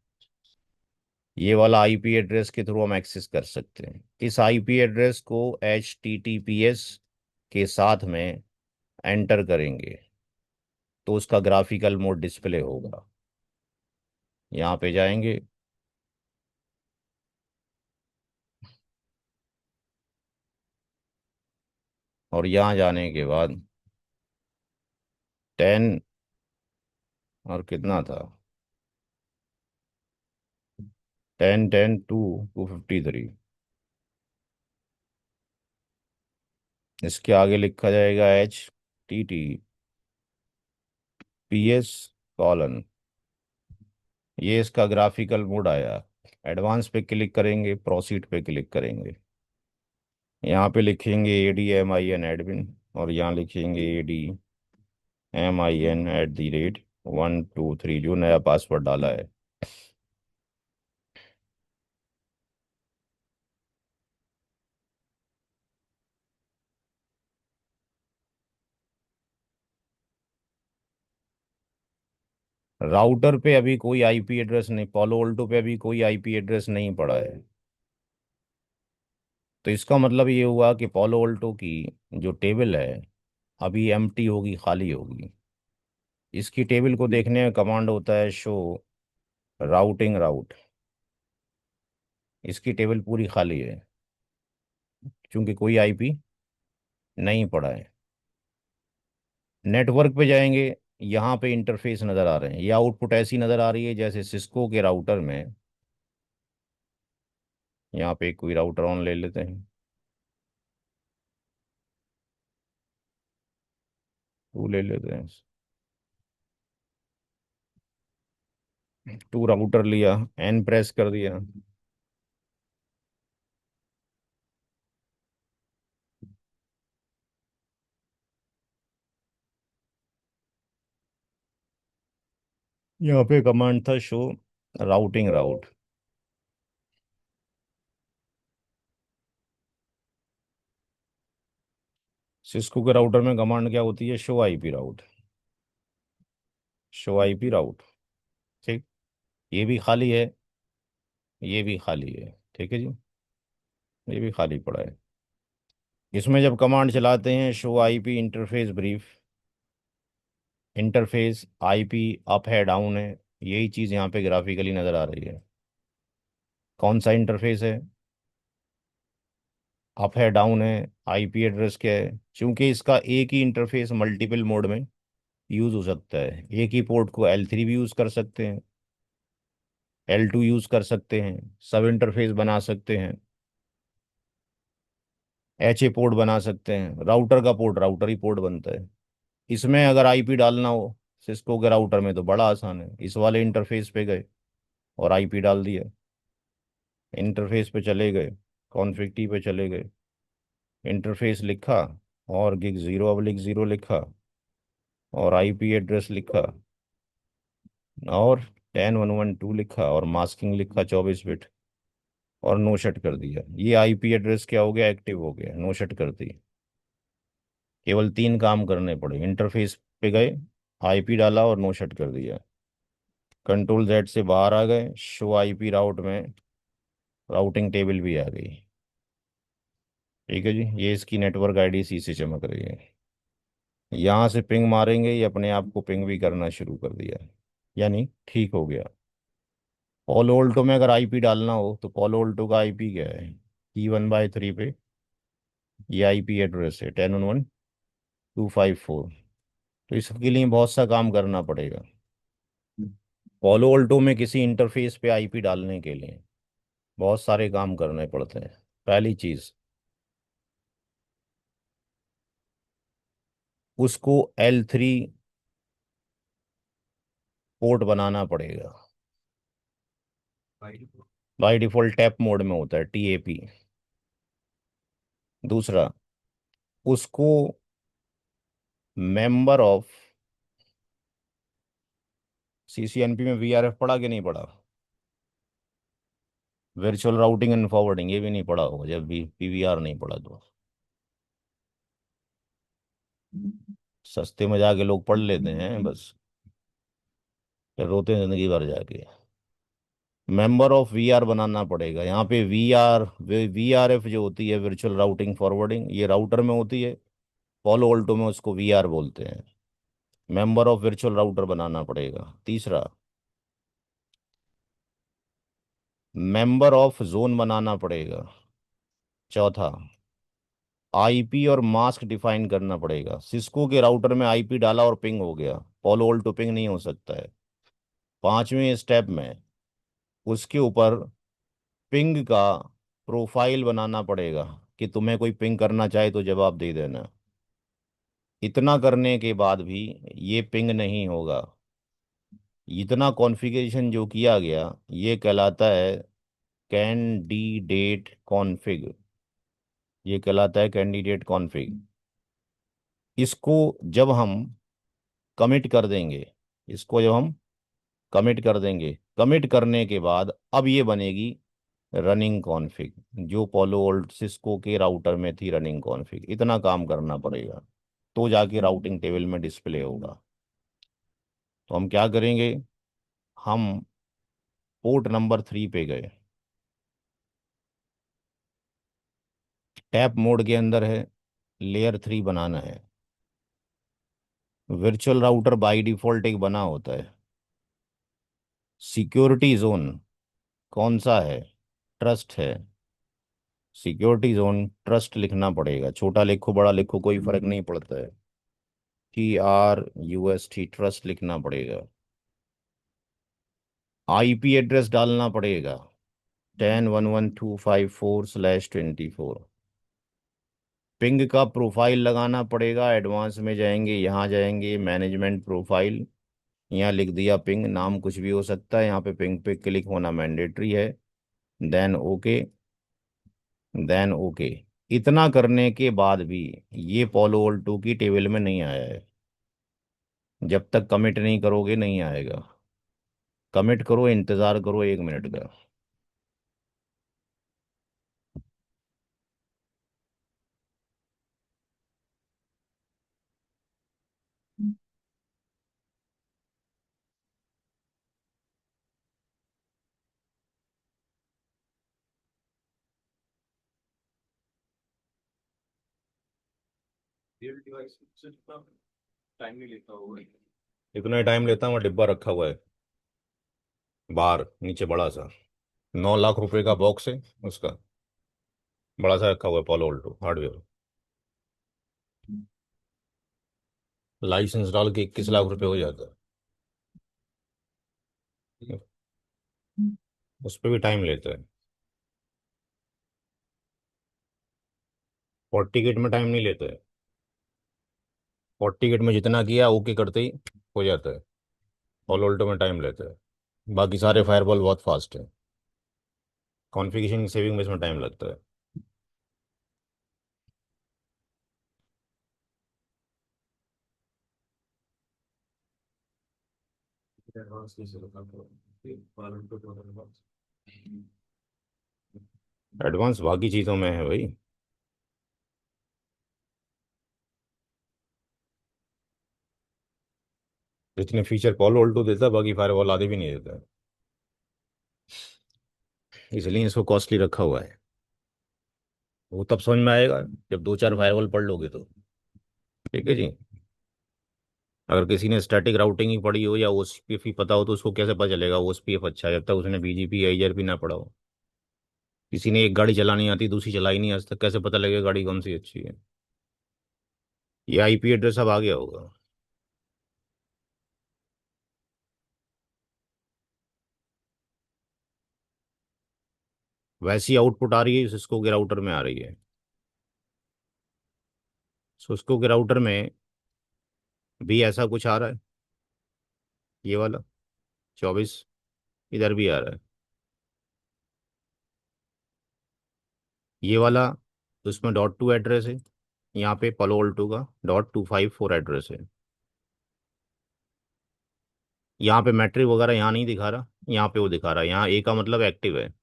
ये वाला आईपी एड्रेस के थ्रू हम एक्सेस कर सकते हैं। इस आईपी एड्रेस को HTTPS के साथ में एंटर करेंगे तो उसका ग्राफिकल मोड डिस्प्ले होगा। यहाँ पे जाएंगे, और यहाँ जाने के बाद 10 और कितना था, 10 10 2 253, इसके आगे लिखा जाएगा HTTPS:, ये इसका ग्राफिकल मोड आया। एडवांस पे क्लिक करेंगे, प्रोसीड पे क्लिक करेंगे, यहाँ पे लिखेंगे ADMIN एडमिन, और यहाँ लिखेंगे ADMIN@123, जो नया पासवर्ड डाला है। राउटर पे अभी कोई आईपी एड्रेस नहीं, पोलो ऑल्टो पे अभी कोई आईपी एड्रेस नहीं पड़ा है। तो इसका मतलब ये हुआ कि पोलो ऑल्टो की जो टेबल है अभी एम्प्टी होगी, खाली होगी। इसकी टेबल को देखने का कमांड होता है शो राउटिंग राउट। इसकी टेबल पूरी खाली है, क्योंकि कोई आईपी नहीं पड़ा है। नेटवर्क पे जाएंगे, यहाँ पे इंटरफेस नज़र आ रहे हैं, ये आउटपुट ऐसी नज़र आ रही है जैसे सिस्को के राउटर में। यहाँ पे कोई राउटर ऑन ले लेते हैं, टू ले लेते हैं, टू राउटर लिया, N प्रेस कर दिया। यहाँ पे कमांड था शो राउटिंग राउट। सिस्को के राउटर में कमांड क्या होती है, show IP route, show IP route. ठीक, ये भी खाली है, ये भी खाली है, ठीक है जी, ये भी खाली पड़ा है। इसमें जब कमांड चलाते हैं show IP interface brief, interface IP up है डाउन है, यही चीज़ यहाँ पे ग्राफिकली नज़र आ रही है। कौन सा इंटरफेस है, अप है डाउन है, आईपी एड्रेस क्या है। क्योंकि इसका एक ही इंटरफेस मल्टीपल मोड में यूज़ हो सकता है, एक ही पोर्ट को L3 भी यूज़ कर सकते हैं, L2 यूज़ कर सकते हैं, सब इंटरफेस बना सकते हैं, HA पोर्ट बना सकते हैं। राउटर का पोर्ट राउटर ही पोर्ट बनता है। इसमें अगर आईपी डालना हो सिस्को के राउटर में तो बड़ा आसान है, इस वाले इंटरफेस पे गए और आईपी डाल दिया, इंटरफेस पे चले गए, कॉन्फ़िग टी पे चले गए, इंटरफेस लिखा और gig 0/0 लिखा और आईपी एड्रेस लिखा और 10 1 1 2 लिखा और मास्किंग लिखा 24 बिट, और नो शट कर दिया। ये आईपी एड्रेस क्या हो गया, एक्टिव हो गया, नो शट कर दी। केवल 3 काम करने पड़े, इंटरफेस पे गए, आईपी डाला और नो शट कर दिया। कंट्रोल Z से बाहर आ गए, शो आईपी राउट में राउटिंग टेबल भी आ गई। ठीक है जी, ये इसकी नेटवर्क आईडी सी से चमक रही है। यहाँ से पिंग मारेंगे, ये अपने आप को पिंग भी करना शुरू कर दिया, यानी ठीक हो गया। पोलो ऑल्टो में अगर आईपी डालना हो तो पोलो ऑल्टो का आईपी क्या है, E1/3 पे ये आईपी एड्रेस है 10 1 1 2 5 4। तो इसके लिए बहुत सा काम करना पड़ेगा। पोलो ऑल्टो में किसी इंटरफेस पे आईपी डालने के लिए बहुत सारे काम करने पड़ते हैं। पहली चीज़, उसको L3 पोर्ट बनाना पड़ेगा। बाई डिफॉल्ट टैप मोड में होता है TAP। दूसरा, उसको मेंबर ऑफ, सीसीएनपी में वीआरएफ पढ़ा कि नहीं पढ़ा? वर्चुअल राउटिंग एंड फॉरवर्डिंग ये भी नहीं पढ़ा होगा जब भी पीवीआर नहीं पढ़ा तो। सस्ते में जाके लोग पढ़ लेते हैं बस, फिर रोते हैं जिंदगी भर जाके। मेंबर ऑफ वीआर बनाना पड़ेगा यहाँ पे। वीआरएफ जो होती है, वर्चुअल राउटिंग फॉरवर्डिंग, ये राउटर में होती है। पॉलो ऑल्टो में उसको वीआर बोलते हैं। मेंबर ऑफ वर्चुअल राउटर बनाना पड़ेगा। तीसरा, मेंबर ऑफ जोन बनाना पड़ेगा। चौथा, आईपी और मास्क डिफाइन करना पड़ेगा। सिस्को के राउटर में आईपी डाला और पिंग हो गया, पॉलो ऑल्टो पिंग नहीं हो सकता है। पांचवें स्टेप में उसके ऊपर पिंग का प्रोफाइल बनाना पड़ेगा कि तुम्हें कोई पिंग करना चाहे तो जवाब दे देना। इतना करने के बाद भी ये पिंग नहीं होगा, इतना कॉन्फ़िगरेशन जो किया गया ये कहलाता है कैंडिडेट कॉन्फ़िग। ये कहलाता है कैंडिडेट कॉन्फ़िग। इसको जब हम कमिट कर देंगे, इसको जब हम कमिट कर देंगे, कमिट करने के बाद अब ये बनेगी रनिंग कॉन्फ़िग, जो पोलो ओल्ड सिस्को के राउटर में थी रनिंग कॉन्फ़िग। इतना काम करना पड़ेगा तो जाके राउटिंग टेबल में डिस्प्ले होगा। तो हम क्या करेंगे, हम पोर्ट नंबर 3 पे गए, टैप मोड के अंदर है, लेयर 3 बनाना है। वर्चुअल राउटर बाय डिफॉल्ट एक बना होता है। सिक्योरिटी जोन कौन सा है? ट्रस्ट है। सिक्योरिटी जोन ट्रस्ट लिखना पड़ेगा, छोटा लिखो बड़ा लिखो कोई फर्क नहीं पड़ता है। TRUST ट्रस्ट लिखना पड़ेगा। आईपी एड्रेस डालना पड़ेगा 10.11254/24। पिंग का प्रोफाइल लगाना पड़ेगा, एडवांस में जाएंगे, यहाँ जाएंगे मैनेजमेंट प्रोफाइल, यहाँ लिख दिया पिंग, नाम कुछ भी हो सकता है, यहाँ पे पिंग पे क्लिक होना मैंडेटरी है। Then okay, then okay. इतना करने के बाद भी ये पोलो वोल्ट 2 की टेबल में नहीं आया है। जब तक कमिट नहीं करोगे नहीं आएगा। कमिट करो, इंतजार करो 1 मिनट का। इतना टाइम लेता हूँ, डिब्बा रखा हुआ है बाहर नीचे बड़ा सा, 9 लाख रुपए का बॉक्स है उसका, बड़ा सा रखा हुआ है पोलो ऑल्टो हार्डवेयर। लाइसेंस डाल के 21 लाख रुपए हो जाता है। उस पर भी टाइम लेता है। 40 गेट में टाइम नहीं लेता है। 40 गेट में जितना किया ओके करते ही हो जाता है। पोलो ऑल्टो में टाइम लेता है। बाकी सारे फायरवॉल बहुत फास्ट है। कॉन्फ़िगरेशन की सेविंग में इसमें टाइम लगता है। एडवांस बाकी चीज़ों में है भाई। जितने फीचर पोलो ऑल्टो देता है बाकी फायरवॉल आधे भी नहीं देता है। इसलिए इसको कॉस्टली रखा हुआ है। वो तब समझ में आएगा जब 2 4 फायरवॉल पढ़ लोगे तो। ठीक है जी। अगर किसी ने स्टैटिक राउटिंग ही पढ़ी हो या ओएसपीएफ ही पता हो तो उसको कैसे पता चलेगा ओएसपीएफ अच्छा है, जब तक उसने बीजीपी आईआरपी ना पढ़ा हो। किसी ने एक गाड़ी चलानी आती दूसरी चलाई नहीं आज तक, कैसे पता लगेगा गाड़ी कौन सी अच्छी है? ये आईपी एड्रेस अब आ गया होगा। वैसी आउटपुट आ रही है सिस्को के राउटर में आ रही है। सिस्को के राउटर में भी ऐसा कुछ आ रहा है, ये वाला 24। इधर भी आ रहा है ये वाला, तो इसमें .2 एड्रेस है। यहाँ पे पलो अल्टो का .254 एड्रेस है। यहाँ पे मैट्रिक वगैरह यहाँ नहीं दिखा रहा, यहाँ पे वो दिखा रहा है। यहाँ ए का मतलब एक्टिव है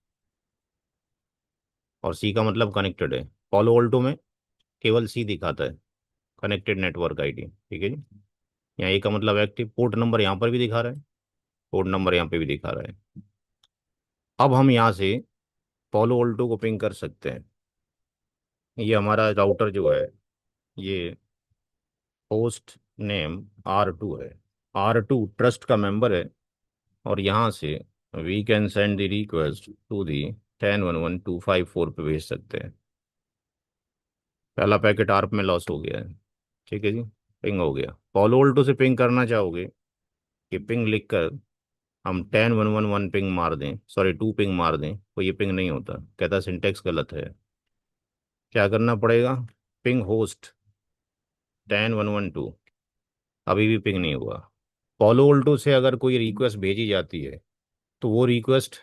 और सी का मतलब कनेक्टेड है। पॉलो ऑल्टो में केवल सी दिखाता है, कनेक्टेड नेटवर्क आईडी, ठीक है जी। यहाँ ए का मतलब एक्टिव, पोर्ट नंबर यहाँ पर भी दिखा रहा है, पोर्ट नंबर यहाँ पे भी दिखा रहा है। अब हम यहाँ से पॉलो ऑल्टो को पिंग कर सकते हैं। ये हमारा राउटर जो है, ये होस्ट नेम R2 है। R2 ट्रस्ट का मेंबर है और यहाँ से we can send the request to the 1011.254 पे भेज सकते हैं। पहला पैकेट आर्प में लॉस हो गया है, ठीक है जी, पिंग हो गया। पॉलो ऑल्टो से पिंग करना चाहोगे कि पिंग लिख कर हम 10 1 1 1 पिंग मार दें, सॉरी 2 पिंग मार दें, तो ये पिंग नहीं होता, कहता सिंटेक्स गलत है। क्या करना पड़ेगा? पिंग होस्ट 10 1 1 2, अभी भी पिंग नहीं हुआ। पॉलो ऑल्टो से अगर कोई रिक्वेस्ट भेजी जाती है तो वो रिक्वेस्ट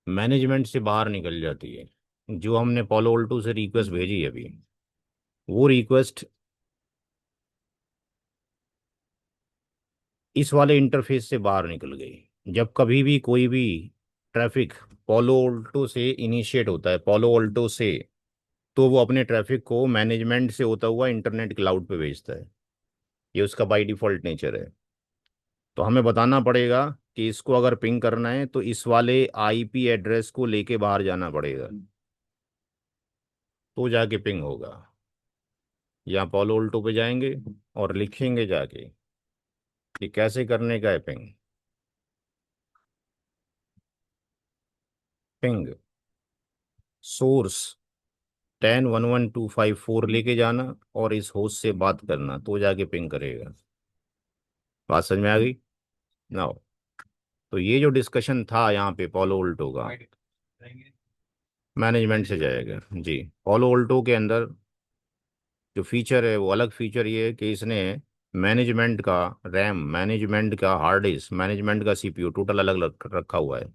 मैनेजमेंट से बाहर निकल जाती है। जो हमने पॉलो ऑल्टो से रिक्वेस्ट भेजी है अभी, वो रिक्वेस्ट इस वाले इंटरफेस से बाहर निकल गई। जब कभी भी कोई भी ट्रैफिक पॉलो ऑल्टो से इनिशिएट होता है, पॉलो ऑल्टो से, तो वो अपने ट्रैफिक को मैनेजमेंट से होता हुआ इंटरनेट क्लाउड पे भेजता है। ये उसका बाय डिफॉल्ट नेचर है। तो हमें बताना पड़ेगा कि इसको अगर पिंग करना है तो इस वाले आईपी एड्रेस को लेके बाहर जाना पड़ेगा, तो जाके पिंग होगा। यहाँ पॉलो ऑल्टो पे जाएंगे और लिखेंगे जाके कि कैसे करने का है पिंग। पिंग सोर्स 10 11 254 लेके जाना और इस होस्ट से बात करना, तो जाके पिंग करेगा। बात समझ में आ गई ना? तो ये जो डिस्कशन था यहाँ पे पॉलो उल्टो का, मैनेजमेंट से जाएगा जी। पॉलो उल्टो के अंदर जो फीचर है वो अलग फीचर ये है कि इसने मैनेजमेंट का रैम, मैनेजमेंट का हार्ड डिस्क, मैनेजमेंट का सीपीयू टोटल अलग रखा हुआ है।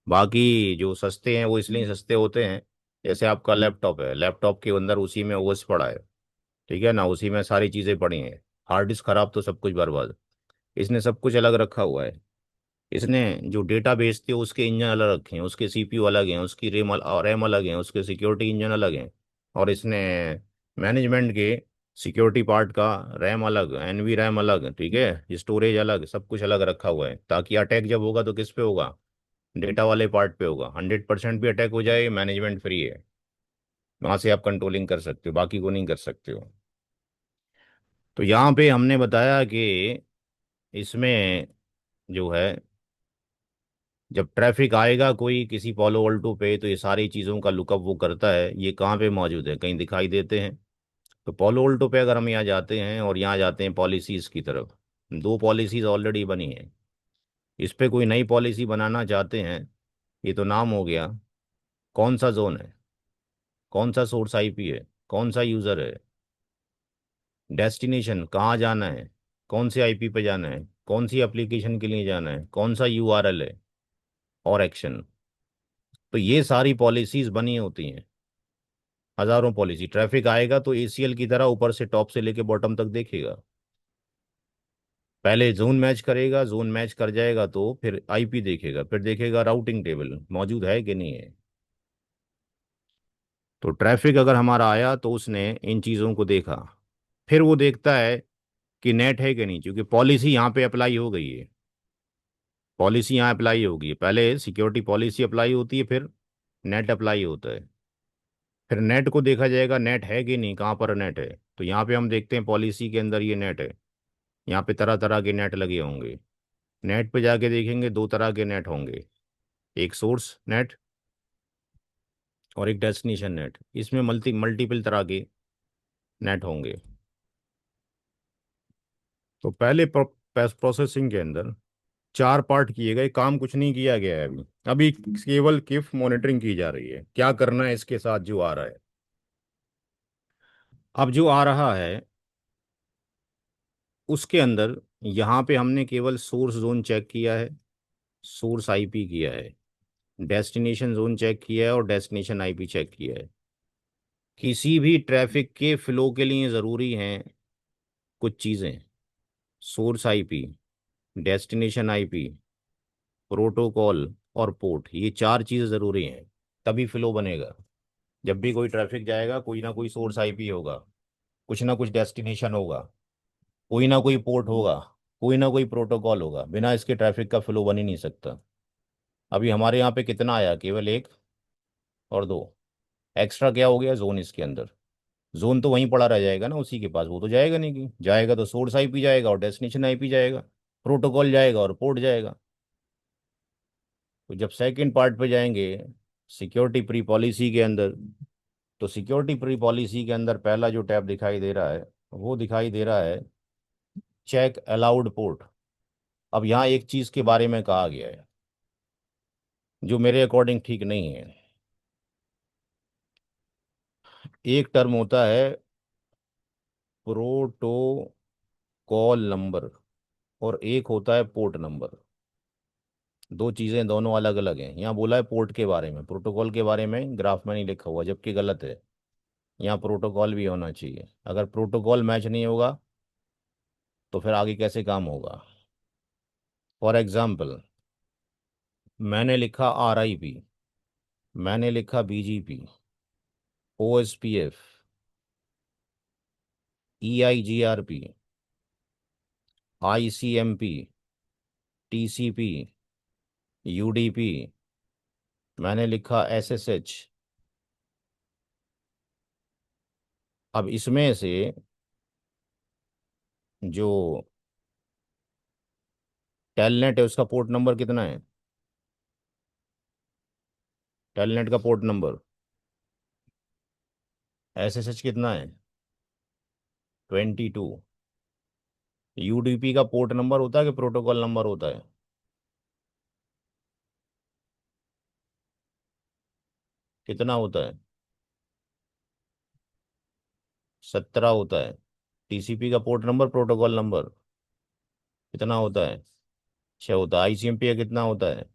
बाकी जो सस्ते हैं वो इसलिए सस्ते होते हैं, जैसे आपका लैपटॉप है, लैपटॉप के अंदर उसी में ओएस पड़ा है, ठीक है ना, उसी में सारी चीज़ें पड़ी हैं। हार्ड डिस्क खराब तो सब कुछ बर्बाद। इसने सब कुछ अलग रखा हुआ है। इसने जो डेटा बेचते हैं उसके इंजन अलग रखे हैं, उसके सीपीयू अलग हैं, उसकी रैम अलग हैं, उसके सिक्योरिटी इंजन अलग हैं। और इसने मैनेजमेंट के सिक्योरिटी पार्ट का रैम अलग, एनवी रैम अलग, ठीक है, स्टोरेज अलग, सब कुछ अलग रखा हुआ है, ताकि अटैक जब होगा तो किस पे होगा? डेटा वाले पार्ट पे होगा। 100% भी अटैक हो जाए, मैनेजमेंट फ्री है, वहाँ से आप कंट्रोलिंग कर सकते हो, बाकी को नहीं कर सकते हो। तो यहाँ पे हमने बताया कि इसमें जो है, जब ट्रैफिक आएगा कोई किसी पॉलो ऑल्टो पे, तो ये सारी चीज़ों का लुकअप वो करता है। ये कहाँ पे मौजूद है? कहीं दिखाई देते हैं? तो पॉलो ऑल्टो पे अगर हम यहाँ जाते हैं और यहाँ जाते हैं पॉलिसीज़ की तरफ, दो पॉलिसीज़ ऑलरेडी बनी है। इस पे कोई नई पॉलिसी बनाना चाहते हैं, ये तो नाम हो गया। कौन सा जोन है, कौन सा सोर्स आईपी है, कौन सा यूज़र है, डेस्टिनेशन कहाँ जाना है, कौन से आईपी पे जाना है, कौन सी एप्लीकेशन के लिए जाना है, कौन सा यूआरएल है, और एक्शन। तो ये सारी पॉलिसीज बनी होती हैं, हजारों पॉलिसी। ट्रैफिक आएगा तो एसीएल की तरह ऊपर से टॉप से लेके बॉटम तक देखेगा। पहले जोन मैच करेगा, जोन मैच कर जाएगा तो फिर आईपी देखेगा, फिर देखेगा राउटिंग टेबल मौजूद है कि नहीं है। तो ट्रैफिक अगर हमारा आया तो उसने इन चीज़ों को देखा। फिर वो देखता है कि नेट है कि नहीं, क्योंकि पॉलिसी यहाँ पे अप्लाई हो गई है। पॉलिसी यहाँ अप्लाई होगी, पहले सिक्योरिटी पॉलिसी अप्लाई होती है, फिर नेट अप्लाई होता है। फिर नेट को देखा जाएगा, नेट है कि नहीं, कहाँ पर नेट है। तो यहाँ पे हम देखते हैं पॉलिसी के अंदर ये नेट है। यहाँ पे तरह तरह के नेट लगे होंगे। नेट पे जाके देखेंगे दो तरह के नेट होंगे, एक सोर्स नेट और एक डेस्टिनेशन नेट। इसमें मल्टीपल तरह के नेट होंगे। तो पहले प्रोसेसिंग के अंदर चार पार्ट किए गए, काम कुछ नहीं किया गया है अभी। अभी केवल किफ मॉनिटरिंग की जा रही है, क्या करना है इसके साथ जो आ रहा है। अब जो आ रहा है उसके अंदर यहाँ पे हमने केवल सोर्स जोन चेक किया है, सोर्स आईपी किया है, डेस्टिनेशन जोन चेक किया है और डेस्टिनेशन आईपी चेक किया है। किसी भी ट्रैफिक के फ्लो के लिए ज़रूरी हैं कुछ चीज़ें। Source IP, destination IP, protocol और पोर्ट, ये चार चीज़ ज़रूरी हैं, तभी फ्लो बनेगा। जब भी कोई ट्रैफिक जाएगा, कोई ना कोई सोर्स आईपी होगा, कुछ ना कुछ डेस्टिनेशन होगा, कोई ना कोई पोर्ट होगा, कोई ना कोई प्रोटोकॉल होगा। बिना इसके ट्रैफिक का फ्लो बन ही नहीं सकता। अभी हमारे यहाँ पे कितना आया? केवल एक और दो। एक्स्ट्रा क्या हो गया? जोन इसके अंदर। जोन तो वहीं पड़ा रह जाएगा ना उसी के पास, वो तो जाएगा नहीं। कि जाएगा तो सोर्स आईपी जाएगा और डेस्टिनेशन आईपी जाएगा, प्रोटोकॉल जाएगा और पोर्ट जाएगा। तो जब सेकंड पार्ट पे जाएंगे, सिक्योरिटी प्री पॉलिसी के अंदर, तो सिक्योरिटी प्री पॉलिसी के अंदर पहला जो टैब दिखाई दे रहा है, वो दिखाई दे रहा है चेक अलाउड पोर्ट। अब यहाँ एक चीज़ के बारे में कहा गया है जो मेरे अकॉर्डिंग ठीक नहीं है। एक टर्म होता है प्रोटोकॉल नंबर और एक होता है पोर्ट नंबर। दो चीज़ें दोनों अलग अलग हैं। यहाँ बोला है पोर्ट के बारे में, प्रोटोकॉल के बारे में ग्राफ में नहीं लिखा हुआ, जबकि गलत है। यहाँ प्रोटोकॉल भी होना चाहिए। अगर प्रोटोकॉल मैच नहीं होगा तो फिर आगे कैसे काम होगा? फॉर एग्जाम्पल, मैंने लिखा RIP, मैंने लिखा BGP, OSPF, EIGRP, ICMP, TCP, UDP, मैंने लिखा SSH। अब इसमें से जो टेलनेट है उसका पोर्ट नंबर कितना है? टेलनेट का पोर्ट नंबर। SSH कितना है? 22। UDP का पोर्ट नंबर होता है कि प्रोटोकॉल नंबर होता है? कितना होता है? 17 होता है। TCP का पोर्ट नंबर, प्रोटोकॉल नंबर कितना होता है? 6 होता है। ICMP का कितना होता है?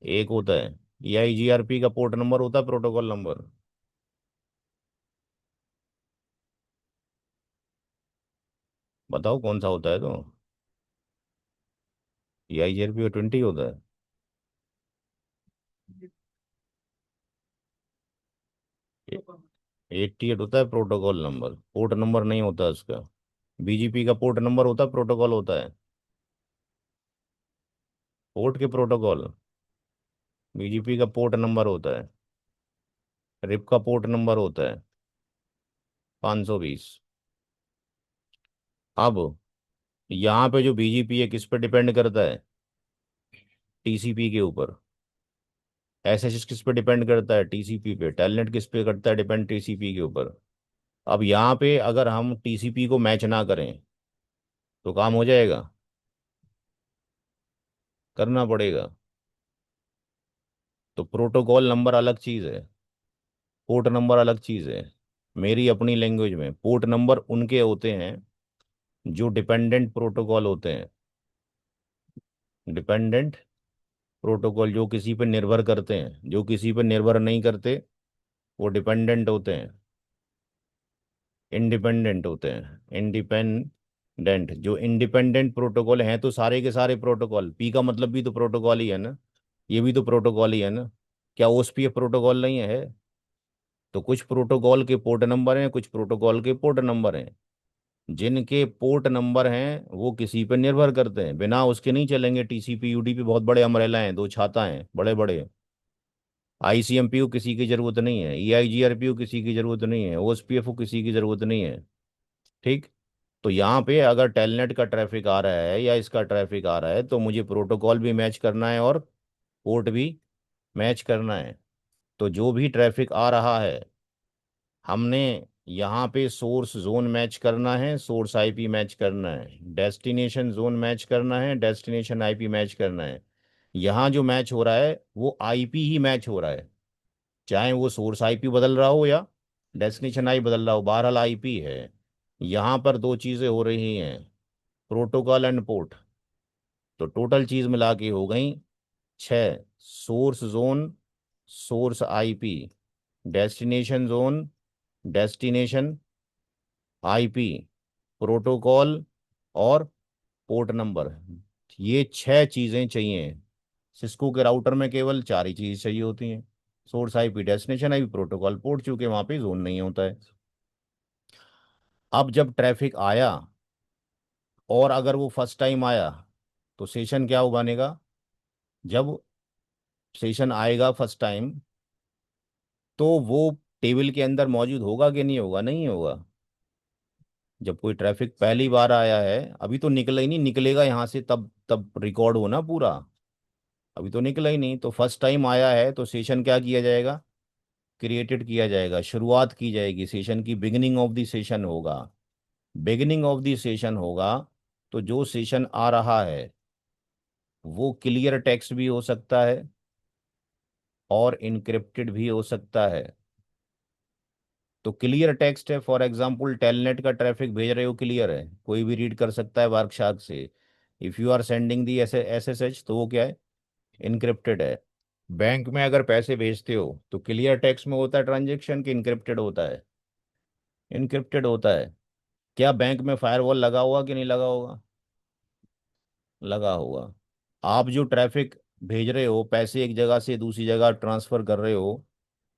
1 होता है। EIGRP का पोर्ट नंबर होता है, प्रोटोकॉल नंबर? बताओ कौन सा होता है? तो EIGRP का 20 होता है। 88 होता है प्रोटोकॉल नंबर, पोर्ट नंबर नहीं होता उसका। BGP का पोर्ट नंबर होता है, प्रोटोकॉल होता है? पोर्ट के प्रोटोकॉल। BGP का पोर्ट नंबर होता है। रिप का पोर्ट नंबर होता है 520। अब यहाँ पे जो BGP है किस पे डिपेंड करता है? TCP के ऊपर। SSH किस पे डिपेंड करता है? TCP पे। टेलनेट किस पे करता है डिपेंड? TCP के ऊपर। अब यहाँ पे अगर हम TCP को मैच ना करें तो काम हो जाएगा? करना पड़ेगा। तो प्रोटोकॉल नंबर अलग चीज़ है, पोर्ट नंबर अलग चीज़ है। मेरी अपनी लैंग्वेज में पोर्ट नंबर उनके होते हैं जो डिपेंडेंट प्रोटोकॉल होते हैं। डिपेंडेंट प्रोटोकॉल जो किसी पर निर्भर करते हैं, जो किसी पर निर्भर नहीं करते वो डिपेंडेंट होते हैं। इंडिपेंडेंट होते हैं। इंडिपेंडेंट, जो इंडिपेंडेंट प्रोटोकॉल हैं तो सारे के सारे प्रोटोकॉल, पी का मतलब भी तो प्रोटोकॉल ही है ना, ये भी तो प्रोटोकॉल ही है ना। क्या OSPF प्रोटोकॉल नहीं है? तो कुछ प्रोटोकॉल के पोर्ट नंबर हैं, कुछ प्रोटोकॉल के पोर्ट नंबर हैं। जिनके पोर्ट नंबर हैं वो किसी पर निर्भर करते हैं, बिना उसके नहीं चलेंगे। TCP UDP बहुत बड़े अमरेला हैं, दो छाता हैं बड़े बड़े। ICMP को किसी की जरूरत नहीं है, EIGRP को किसी की जरूरत नहीं है, OSPF को किसी की जरूरत नहीं है। ठीक। तो यहाँ पे अगर टेलनेट का ट्रैफिक आ रहा है या इसका ट्रैफिक आ रहा है तो मुझे प्रोटोकॉल भी मैच करना है और पोर्ट भी मैच करना है। तो जो भी ट्रैफिक आ रहा है, हमने यहाँ पे सोर्स जोन मैच करना है, सोर्स आईपी मैच करना है, डेस्टिनेशन जोन मैच करना है, डेस्टिनेशन आईपी मैच करना है। यहाँ जो मैच हो रहा है वो आईपी ही मैच हो रहा है, चाहे वो सोर्स आईपी बदल रहा हो या डेस्टिनेशन आई बदल रहा हो, बहरहाल आईपी है। यहाँ पर दो चीज़ें हो रही हैं, प्रोटोकॉल एंड पोर्ट। तो टोटल चीज़ मिला के हो गई 6। Source zone, source IP, destination zone, destination IP, protocol और पोर्ट नंबर। ये छह चीजें चाहिए। सिस्को के राउटर में केवल चार ही चीज चाहिए होती हैं। Source IP, destination IP, protocol, port, चूंकि वहां पे जोन नहीं होता है। अब जब ट्रैफिक आया, और अगर वो फर्स्ट टाइम आया, तो सेशन क्या हो बनेगा? जब सेशन आएगा फर्स्ट टाइम, तो वो टेबल के अंदर मौजूद होगा कि नहीं होगा? नहीं होगा। जब कोई ट्रैफिक पहली बार आया है, अभी तो निकला ही नहीं, निकलेगा यहाँ से तब तब रिकॉर्ड होना पूरा। अभी तो निकला ही नहीं, तो फर्स्ट टाइम आया है तो सेशन क्या किया जाएगा? क्रिएटेड किया जाएगा, शुरुआत की जाएगी सेशन की, बिगिनिंग ऑफ द सेशन होगा। बिगिनिंग ऑफ द सेशन होगा, तो जो सेशन आ रहा है वो क्लियर टेक्स्ट भी हो सकता है और इनक्रिप्टेड भी हो सकता है। तो क्लियर टेक्स्ट है, फॉर एग्जांपल टेलनेट का ट्रैफिक भेज रहे हो, क्लियर है, कोई भी रीड कर सकता है वार्कशार्क से। If you are sending the S S H, तो वो क्या है? इनक्रिप्टेड है। बैंक में अगर पैसे भेजते हो तो क्लियर टेक्स्ट में होता है ट्रांजेक्शन, कि इनक्रिप्टेड होता है? इनक्रिप्टेड होता है। क्या बैंक में फायरवॉल लगा हुआ कि नहीं लगा होगा? लगा होगा। आप जो ट्रैफिक भेज रहे हो, पैसे एक जगह से दूसरी जगह ट्रांसफर कर रहे हो,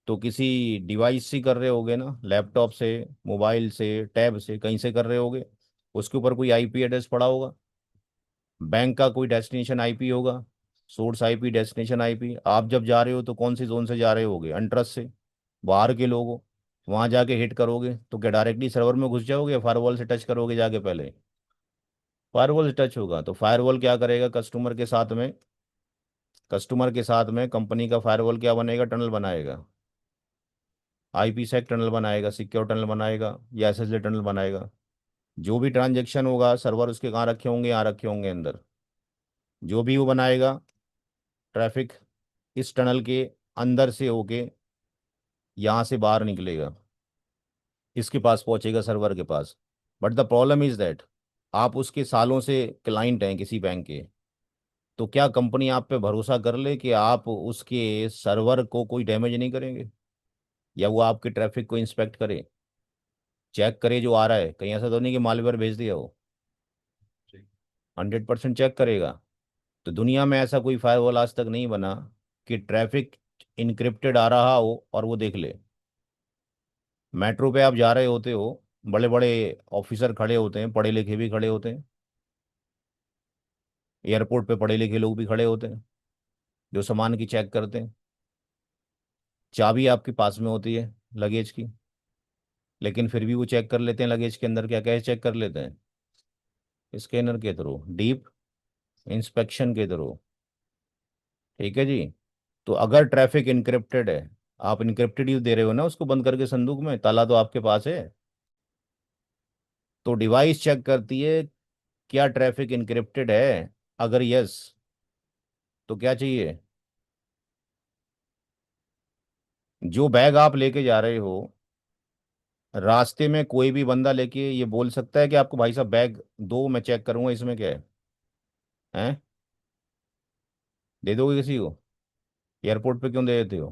तो किसी डिवाइस से कर रहे होगे ना, लैपटॉप से, मोबाइल से, टैब से, कहीं से कर रहे होगे। उसके ऊपर कोई आईपी एड्रेस पड़ा होगा। बैंक का कोई डेस्टिनेशन आईपी होगा, सोर्स आईपी, डेस्टिनेशन आईपी। आप जब जा रहे हो तो कौन सी जोन से जा रहे होगे? अनट्रस्ट से। बाहर के लोग हो, वहां जाके हिट करोगे तो क्या डायरेक्टली सर्वर में घुस जाओगे या फायरवॉल से टच करोगे जाके पहले? फायरवॉल से टच होगा, तो फायरवॉल क्या करेगा? कस्टमर के साथ में कंपनी का फायरवॉल क्या बनेगा? टनल बनाएगा। आईपी सेक टनल बनाएगा, सिक्योर टनल बनाएगा, या एसएसएल टनल बनाएगा। जो भी ट्रांजेक्शन होगा, सर्वर उसके कहाँ रखे होंगे? यहाँ रखे होंगे अंदर। जो भी वो बनाएगा ट्रैफिक, इस टनल के अंदर से होके यहाँ से बाहर निकलेगा, इसके पास पहुंचेगा, सर्वर के पास। But the problem is that आप उसके सालों से क्लाइंट हैं किसी बैंक के। तो क्या कंपनी आप पे भरोसा कर ले कि आप उसके सर्वर को कोई डैमेज नहीं करेंगे, या वो आपके ट्रैफिक को इंस्पेक्ट करे, चेक करे जो आ रहा है? कहीं ऐसा तो नहीं कि मालवेयर भेज दिया हो? 100% चेक करेगा। तो दुनिया में ऐसा कोई फायरवॉल आज तक नहीं बना कि ट्रैफिक इनक्रिप्टेड आ रहा हो और वो देख ले। मेट्रो पे आप जा रहे होते हो, बड़े बड़े ऑफिसर खड़े होते हैं, पढ़े लिखे भी खड़े होते हैं। एयरपोर्ट पे पढ़े लिखे लोग भी खड़े होते हैं, जो सामान की चेक करते हैं। चाबी आपके पास में होती है लगेज की, लेकिन फिर भी वो चेक कर लेते हैं लगेज के अंदर क्या क्या है, चेक कर लेते हैं स्कैनर के थ्रू, डीप इंस्पेक्शन के थ्रू। ठीक है जी। तो अगर ट्रैफिक इनक्रिप्टेड है, आप इनक्रिप्टेड ही दे रहे हो ना उसको, बंद करके संदूक में, ताला तो आपके पास है। तो डिवाइस चेक करती है क्या ट्रैफिक इनक्रिप्टेड है। अगर यस, तो क्या चाहिए? जो बैग आप लेके जा रहे हो, रास्ते में कोई भी बंदा लेके ये बोल सकता है कि आपको भाई साहब बैग दो, मैं चेक करूंगा इसमें क्या है। हैं? दे दोगे किसी को? एयरपोर्ट पे क्यों दे देते हो?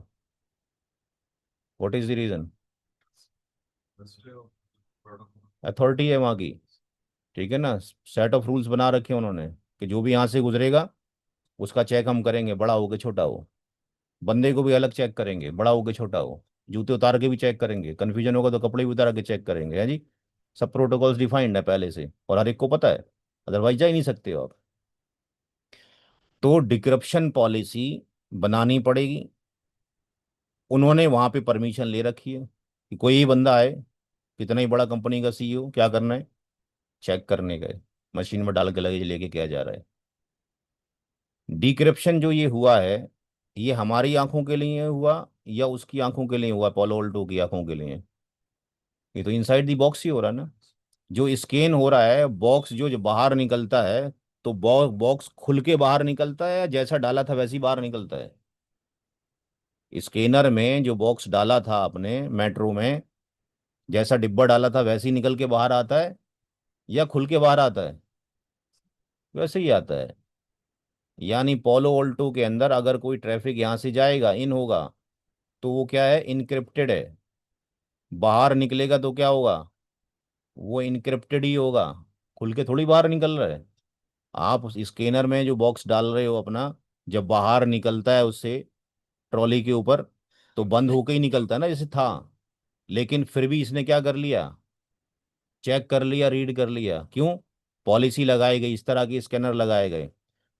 What is the reason? Authority है वहाँ की। ठीक है ना, सेट ऑफ रूल्स बना रखे हैं उन्होंने, कि जो भी यहाँ से गुजरेगा उसका चेक हम करेंगे, बड़ा हो के छोटा हो। बंदे को भी अलग चेक करेंगे, बड़ा हो के छोटा हो। जूते उतार के भी चेक करेंगे, कन्फ्यूजन होगा तो कपड़े भी उतार के चेक करेंगे, है जी। सब प्रोटोकॉल्स डिफाइंड है पहले से और हर एक को पता है, अदरवाइज जा ही नहीं सकते हो आप। तो डिक्रिप्शन पॉलिसी बनानी पड़ेगी। उन्होंने वहां पे परमिशन ले रखी है कि कोई ही बंदा आए, कितना ही बड़ा कंपनी का सीईओ, क्या करना है? चेक करने का है, मशीन में डाल के लगेज लेके क्या जा रहा है। डिक्रिप्शन जो ये हुआ है, ये हमारी आंखों के लिए हुआ या उसकी आंखों के लिए हुआ, पोलो ऑल्टो की आंखों के लिए? ये तो इनसाइड दी बॉक्स ही हो रहा है ना। जो स्कैन हो रहा है बॉक्स, जो बाहर निकलता है, तो बॉक्स खुल के बाहर निकलता है या जैसा डाला था वैसे ही बाहर निकलता है? स्कैनर में जो बॉक्स डाला था आपने मेट्रो में, जैसा डिब्बा डाला था वैसे ही निकल के बाहर आता है या खुल के बाहर आता है? वैसे ही आता है। यानी पोलो ऑल्टो के अंदर अगर कोई ट्रैफिक यहाँ से जाएगा, इन होगा, तो वो क्या है, इनक्रिप्टेड है। बाहर निकलेगा तो क्या होगा, वो इनक्रिप्टेड ही होगा, खुल के थोड़ी बाहर निकल रहा है। आप उस स्कैनर में जो बॉक्स डाल रहे हो अपना, जब बाहर निकलता है उससे ट्रॉली के ऊपर, तो बंद होके ही निकलता है ना जैसे था। लेकिन फिर भी इसने क्या कर लिया, चेक कर लिया, रीड कर लिया। क्यों, पॉलिसी लगाई गई, इस तरह के स्कैनर लगाए गए।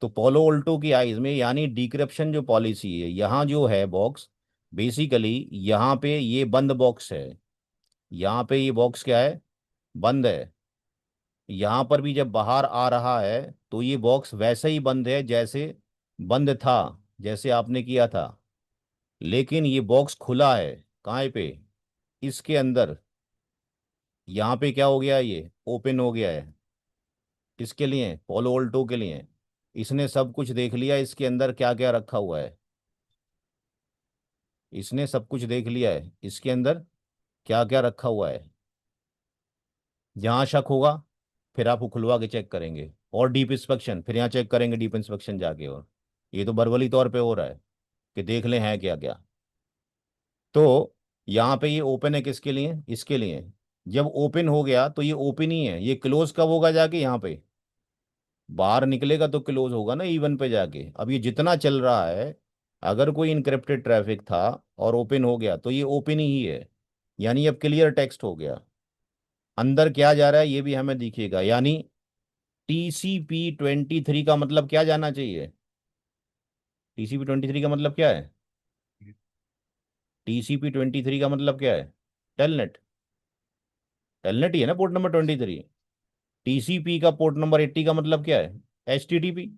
तो पोलो ऑल्टो की आइज में, यानी डिक्रिप्शन जो पॉलिसी है, यहाँ जो है बॉक्स, बेसिकली यहाँ पे ये बंद बॉक्स है। यहाँ पे ये बॉक्स क्या है, बंद है। यहाँ पर भी जब बाहर आ रहा है तो ये बॉक्स वैसे ही बंद है जैसे बंद था, जैसे आपने किया था। लेकिन ये बॉक्स खुला है, कहाँ पे, इसके अंदर। यहाँ पे क्या हो गया, ये ओपन हो गया है। किसके लिए, पोलो ऑल्टो के लिए। इसने सब कुछ देख लिया, इसके अंदर क्या क्या रखा हुआ है। इसने सब कुछ देख लिया है, इसके अंदर क्या क्या रखा हुआ है। जहाँ शक होगा फिर आप वो खुलवा के चेक करेंगे, और डीप इंस्पेक्शन, फिर यहाँ चेक करेंगे डीप इंस्पेक्शन जाके। और ये तो बर्बली तौर पे हो रहा है कि देख ले हैं क्या क्या। तो यहाँ पे ये ओपन है किसके लिए, इसके लिए। जब ओपन हो गया तो ये ओपन ही है, ये क्लोज कब होगा जाके, यहाँ पे बाहर निकलेगा तो क्लोज होगा ना इवन पे जाके। अब ये जितना चल रहा है, अगर कोई इनक्रिप्टेड ट्रैफिक था और ओपन हो गया तो ये ओपन ही है, यानी अब क्लियर टेक्स्ट हो गया। अंदर क्या जा रहा है ये भी हमें दिखेगा, यानी TCP 23 का मतलब क्या जाना चाहिए। TCP 23 का मतलब क्या है, TCP 23 का मतलब क्या है, टेलनेट। टेलनेट ही है ना पोर्ट नंबर 23। TCP का पोर्ट नंबर 80 का मतलब क्या है, HTTP।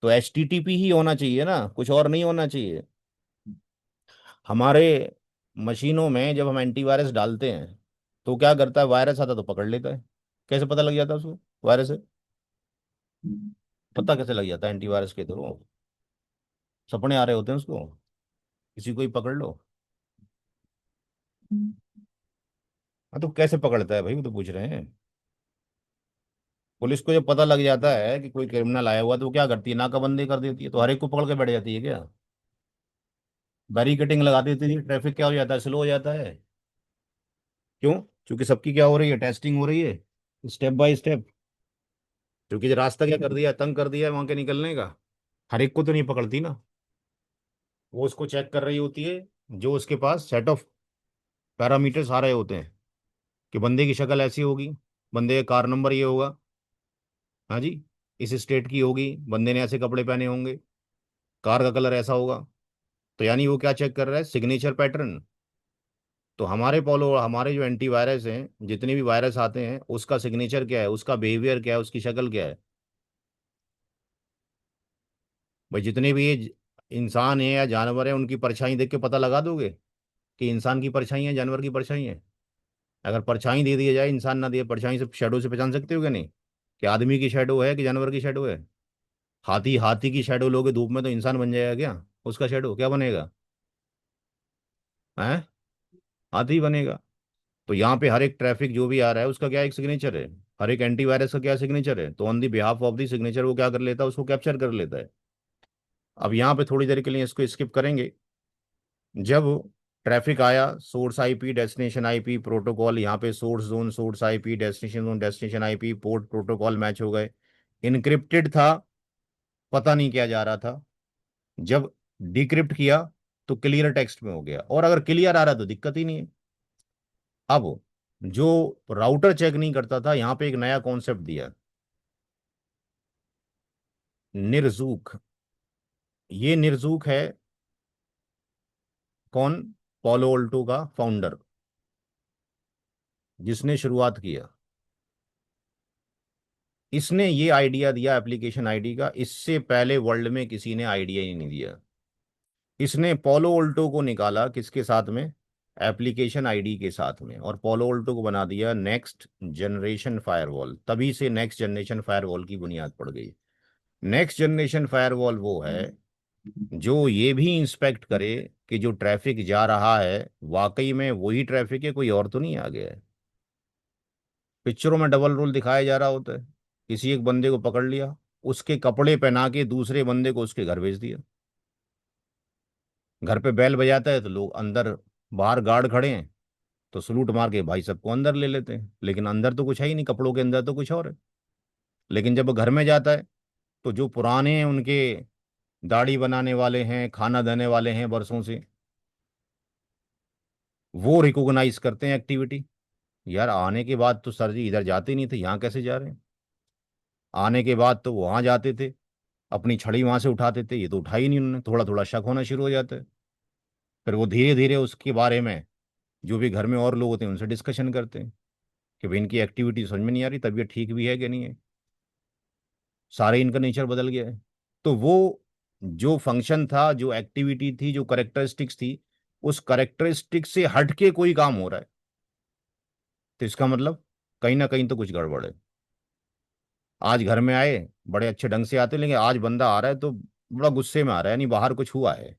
तो HTTP ही होना चाहिए ना, कुछ और नहीं होना चाहिए। हमारे मशीनों में जब हम एंटीवायरस डालते हैं तो क्या करता है, वायरस आता तो पकड़ लेता है। कैसे पता लग जाता है उसको, वायरस है, पता कैसे लग जाता है एंटीवायरस के थ्रू। सपने आ रहे होते हैं उसको, किसी को ही पकड़ लो। हाँ तो कैसे पकड़ता है भाई, वो तो पूछ रहे हैं। पुलिस को जब पता लग जाता है कि कोई क्रिमिनल आया हुआ तो वो क्या करती है, नाकाबंदी कर देती है, तो हर एक को पकड़ के बैठ जाती है क्या, बैरिकेटिंग लगा देती थी, ट्रैफिक क्या हो जाता है, स्लो हो जाता है। क्यों, क्योंकि सबकी क्या हो रही है, टेस्टिंग हो रही है, स्टेप बाय स्टेप। क्योंकि जो रास्ता क्या कर दिया, तंग कर दिया है वहां के निकलने का, हर एक को तो नहीं पकड़ती ना। वो उसको चेक कर रही होती है, जो उसके पास सेट ऑफ पैरामीटर्स आ रहे होते हैं, कि बंदे की शक्ल ऐसी होगी, बंदे का कार नंबर ये होगा, हाँ जी, इस स्टेट की होगी, बंदे ने ऐसे कपड़े पहने होंगे, कार का कलर ऐसा होगा। तो यानी वो क्या चेक कर रहा है, सिग्नेचर पैटर्न। तो हमारे पोलो, हमारे जो एंटीवायरस हैं, जितने भी वायरस आते हैं, उसका सिग्नेचर क्या है, उसका बिहेवियर क्या है, उसकी शक्ल क्या है। भाई जितने भी ये इंसान है या जानवर है, उनकी परछाई देख के पता लगा दोगे कि इंसान की परछाई है, जानवर की परछाई है। अगर परछाई दे दिया जाए, इंसान ना दिए, परछाई से, शेडो से पहचान सकते हो क्या नहीं, कि आदमी की शेडो है कि जानवर की शेडो है। हाथी, हाथी की शेडो लोगे धूप में तो इंसान बन जाएगा क्या, उसका शेडो क्या बनेगा, है, हाथी बनेगा। तो यहाँ पे हर एक ट्रैफिक जो भी आ रहा है उसका क्या एक सिग्नेचर है, हर एक एंटीवायरस का क्या सिग्नेचर है। तो on the behalf of the signature वो क्या कर लेता है, उसको कैप्चर कर लेता है। अब यहाँ पे थोड़ी देर के लिए इसको स्किप करेंगे। जब ट्रैफिक आया, source IP, destination IP, protocol, यहाँ पे source zone, source IP, destination zone, destination IP, port, protocol match हो गए। इनक्रिप्टेड था, पता नहीं क्या जा रहा था। जब डिक्रिप्ट किया तो क्लियर टेक्स्ट में हो गया, और अगर क्लियर आ रहा तो दिक्कत ही नहीं है। अब जो राउटर चेक नहीं करता था, यहाँ पे एक नया कॉन्सेप्ट दिया, निर्जूक। ये निर्जूक है कौन, पोलो ऑल्टो का फाउंडर, जिसने शुरुआत किया। इसने ये आइडिया दिया एप्लीकेशन आईडी का, इससे पहले वर्ल्ड में किसी ने आइडिया ही नहीं दिया। इसने पोलो ऑल्टो को निकाला किसके साथ में, एप्लीकेशन आईडी के साथ में, और पोलो ऑल्टो को बना दिया नेक्स्ट जनरेशन फायरवॉल। तभी से नेक्स्ट जनरेशन फायरवॉल की बुनियाद पड़ गई। नेक्स्ट जनरेशन फायरवॉल वो है जो ये भी इंस्पेक्ट करे कि जो ट्रैफिक जा रहा है वाकई में वही ट्रैफिक है, कोई और तो नहीं आ गया है। पिक्चरों में डबल रोल दिखाया जा रहा होता है, किसी एक बंदे को पकड़ लिया, उसके कपड़े पहना के दूसरे बंदे को उसके घर भेज दिया। घर पे बेल बजाता है तो लोग अंदर, बाहर गार्ड खड़े हैं तो सलूट मार के भाई सबको अंदर ले लेते हैं, लेकिन अंदर तो कुछ है ही नहीं, कपड़ों के अंदर तो कुछ और है। लेकिन जब वो घर में जाता है तो जो पुराने हैं उनके, दाढ़ी बनाने वाले हैं, खाना देने वाले हैं बरसों से, वो रिकॉग्नाइज करते हैं एक्टिविटी। यार आने के बाद तो सर जी इधर जाते नहीं थे, यहाँ कैसे जा रहे हैं। आने के बाद तो वहां जाते थे, अपनी छड़ी वहां से उठाते थे, ये तो उठाई नहीं उन्होंने, थोड़ा थोड़ा शक होना शुरू हो जाता है। फिर वो धीरे धीरे उसके बारे में जो भी घर में और लोग होते हैं उनसे डिस्कशन करते हैं कि भाई इनकी एक्टिविटी समझ में नहीं आ रही, तबीयत ठीक भी है कि नहीं है, सारे इनका नेचर बदल गया है। तो वो जो फंक्शन था, जो एक्टिविटी थी, जो करेक्टरिस्टिक्स थी, उस करेक्टरिस्टिक से हट के कोई काम हो रहा है, तो इसका मतलब कहीं ना कहीं तो कुछ गड़बड़ है। आज घर में आए, बड़े अच्छे ढंग से आते, लेकिन आज बंदा आ रहा है तो बड़ा गुस्से में आ रहा है, यानी बाहर कुछ हुआ है।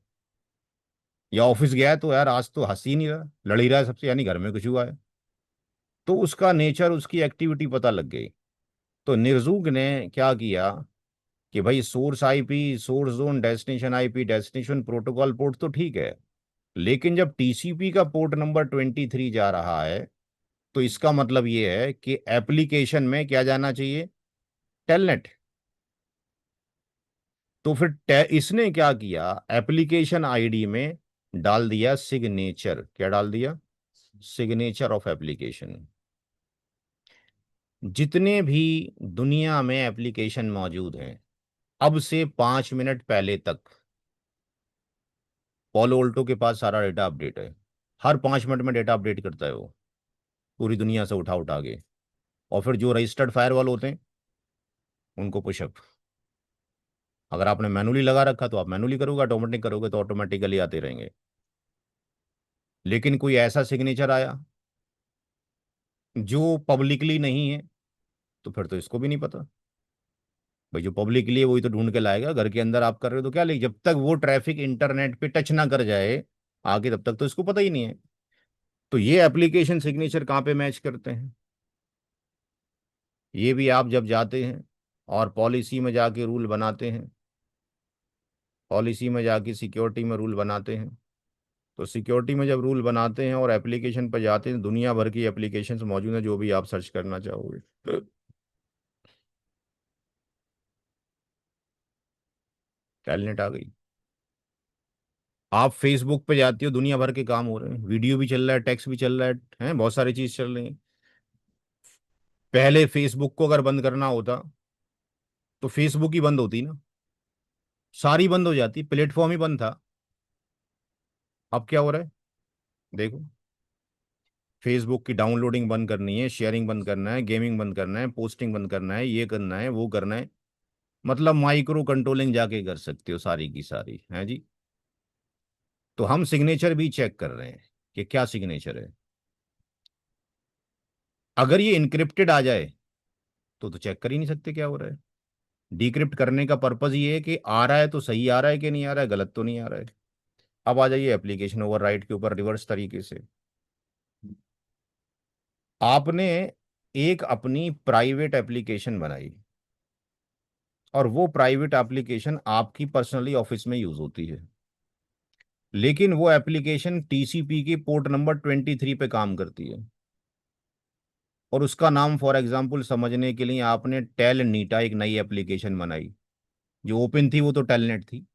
या ऑफिस गया है तो यार आज तो हंस ही नहीं रहा, लड़ ही रहा है सबसे, यानी घर में कुछ हुआ है। तो उसका नेचर, उसकी एक्टिविटी पता लग गई। तो निर्जूक ने क्या किया कि भाई source IP, source zone, destination IP, destination protocol port तो ठीक है, लेकिन जब टीसीपी का पोर्ट नंबर 23 जा रहा है तो इसका मतलब ये है कि एप्लीकेशन में क्या जाना चाहिए, टेलनेट। तो फिर इसने क्या किया, एप्लीकेशन आईडी में डाल दिया सिग्नेचर। क्या डाल दिया, सिग्नेचर ऑफ एप्लीकेशन। जितने भी दुनिया में एप्लीकेशन मौजूद हैं, अब से 5 मिनट पहले तक पॉलो ओल्टो के पास सारा डेटा अपडेट है। हर 5 मिनट में डेटा अपडेट करता है वो, पूरी दुनिया से उठा उठा के। और फिर जो रजिस्टर्ड फायरवॉल होते हैं उनको पुशअप। अगर आपने मैनुअली लगा रखा तो आप मैनुअली करोगे, ऑटोमेटिक करोगे तो ऑटोमेटिकली आते रहेंगे। लेकिन कोई ऐसा सिग्नेचर आया जो पब्लिकली नहीं है, तो फिर तो इसको भी नहीं पता। भाई जो पब्लिकली है वही तो ढूंढ के लाएगा, घर के अंदर आप कर रहे हो तो क्या, लेकिन जब तक वो ट्रैफिक इंटरनेट पे टच ना कर जाए आगे, तब तक तो इसको पता ही नहीं है। तो ये एप्लीकेशन सिग्नेचर कहाँ पे मैच करते हैं, ये भी आप जब जाते हैं और पॉलिसी में जाके रूल बनाते हैं, पॉलिसी में जाके सिक्योरिटी में रूल बनाते हैं, तो सिक्योरिटी में जब रूल बनाते हैं और एप्लीकेशन पर जाते हैं, दुनिया भर की एप्लीकेशंस मौजूद हैं जो भी आप सर्च करना चाहोगे। टेलनेट आ गई। आप फेसबुक पे जाती हो, दुनिया भर के काम हो रहे हैं, वीडियो भी चल रहा है, टेक्स्ट भी चल रहा है बहुत सारी चीज चल रही हैं। पहले फेसबुक को अगर बंद करना होता तो फेसबुक ही बंद होती ना, सारी बंद हो जाती, प्लेटफॉर्म ही बंद था। अब क्या हो रहा है, देखो, फेसबुक की डाउनलोडिंग बंद करनी है, शेयरिंग बंद करना है, गेमिंग बंद करना है, पोस्टिंग बंद करना है, ये करना है, वो करना है। मतलब माइक्रो कंट्रोलिंग जाके कर सकते हो सारी की सारी, है जी। तो हम सिग्नेचर भी चेक कर रहे हैं कि क्या सिग्नेचर है। अगर ये इनक्रिप्टेड आ जाए तो चेक कर ही नहीं सकते क्या हो रहा है। डिक्रिप्ट करने का पर्पज ये है कि आ रहा है तो सही आ रहा है कि नहीं आ रहा है, गलत तो नहीं आ रहा है। अब आ जाइए एप्लीकेशन ओवरराइड के ऊपर रिवर्स तरीके से। आपने एक अपनी प्राइवेट एप्लीकेशन बनाई और वो प्राइवेट एप्लीकेशन आपकी पर्सनली ऑफिस में यूज होती है, लेकिन वो एप्लीकेशन टीसीपी के पोर्ट नंबर 23 पे काम करती है। और उसका नाम फॉर एग्जांपल समझने के लिए आपने टेल नीटा एक नई एप्लीकेशन बनाई, जो ओपन थी वो तो टेलनेट थी।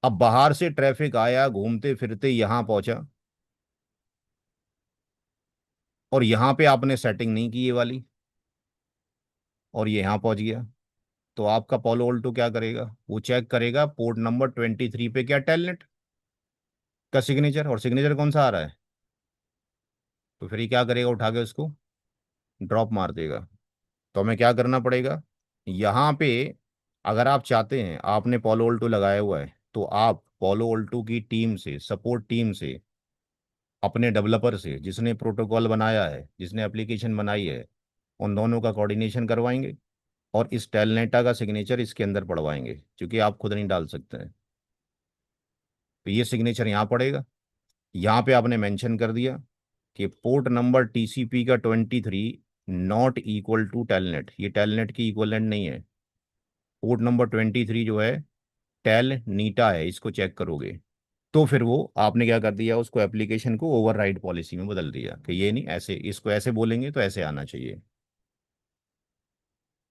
अब बाहर से ट्रैफिक आया, घूमते फिरते यहां पहुंचा, और यहां पे आपने सेटिंग नहीं की ये वाली, और ये यहां पहुंच गया। तो आपका पोलो ऑल्टो क्या करेगा, वो चेक करेगा पोर्ट नंबर 23 पे क्या टेलनेट का सिग्नेचर, और सिग्नेचर कौन सा आ रहा है। तो फिर ये क्या करेगा, उठा के उसको ड्रॉप मार देगा। तो हमें क्या करना पड़ेगा, यहाँ पे अगर आप चाहते हैं, आपने पोलो ऑल्टो लगाया हुआ है, तो आप पोलो ऑल्टो की टीम से, सपोर्ट टीम से, अपने डेवलपर से, जिसने प्रोटोकॉल बनाया है, जिसने एप्लीकेशन बनाई है, उन दोनों का कोऑर्डिनेशन करवाएंगे और इस टेलनेटा का सिग्नेचर इसके अंदर पड़वाएंगे, क्योंकि आप खुद नहीं डाल सकते हैं। तो ये सिग्नेचर यहाँ पड़ेगा। यहाँ पे आपने मेंशन कर दिया कि पोर्ट नंबर टीसीपी का 23 नॉट इक्वल टू टेलनेट, ये टेलनेट की इक्वलेंट नहीं है। पोर्ट नंबर 23 जो है टेल नीटा है, इसको चेक करोगे। तो फिर वो आपने क्या कर दिया, उसको एप्लीकेशन को ओवरराइड पॉलिसी में बदल दिया कि ये नहीं, ऐसे इसको ऐसे बोलेंगे तो ऐसे आना चाहिए।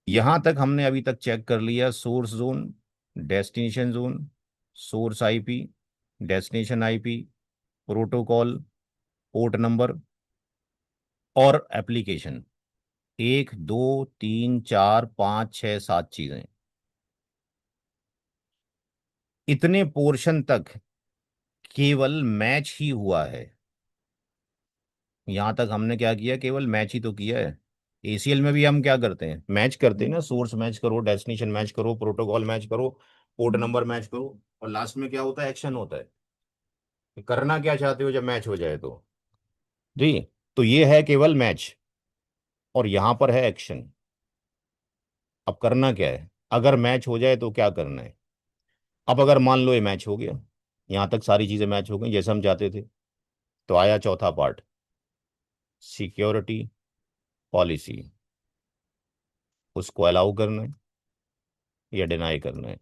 यहां तक हमने अभी तक चेक कर लिया source zone, destination zone, source IP, destination IP, protocol, port number और एप्लीकेशन। एक दो तीन चार पाँच छः सात चीजें, इतने पोर्शन तक केवल मैच ही हुआ है। यहां तक हमने क्या किया, केवल मैच ही तो किया है। एसीएल में भी हम क्या करते हैं, मैच करते हैं ना, सोर्स मैच करो, डेस्टिनेशन मैच करो, प्रोटोकॉल मैच करो, पोर्ट नंबर मैच करो, और लास्ट में क्या होता है, एक्शन होता है कि करना क्या चाहते हो जब मैच हो जाए तो। जी। तो ये है केवल मैच, और यहां पर है एक्शन। अब करना क्या है, अगर मैच हो जाए तो क्या करना है। अब अगर मान लो ये मैच हो गया, यहां तक सारी चीजें मैच हो गई जैसे हम चाहते थे, तो आया चौथा पार्ट, सिक्योरिटी पॉलिसी। उसको अलाउ करना है या डिनाई करना है।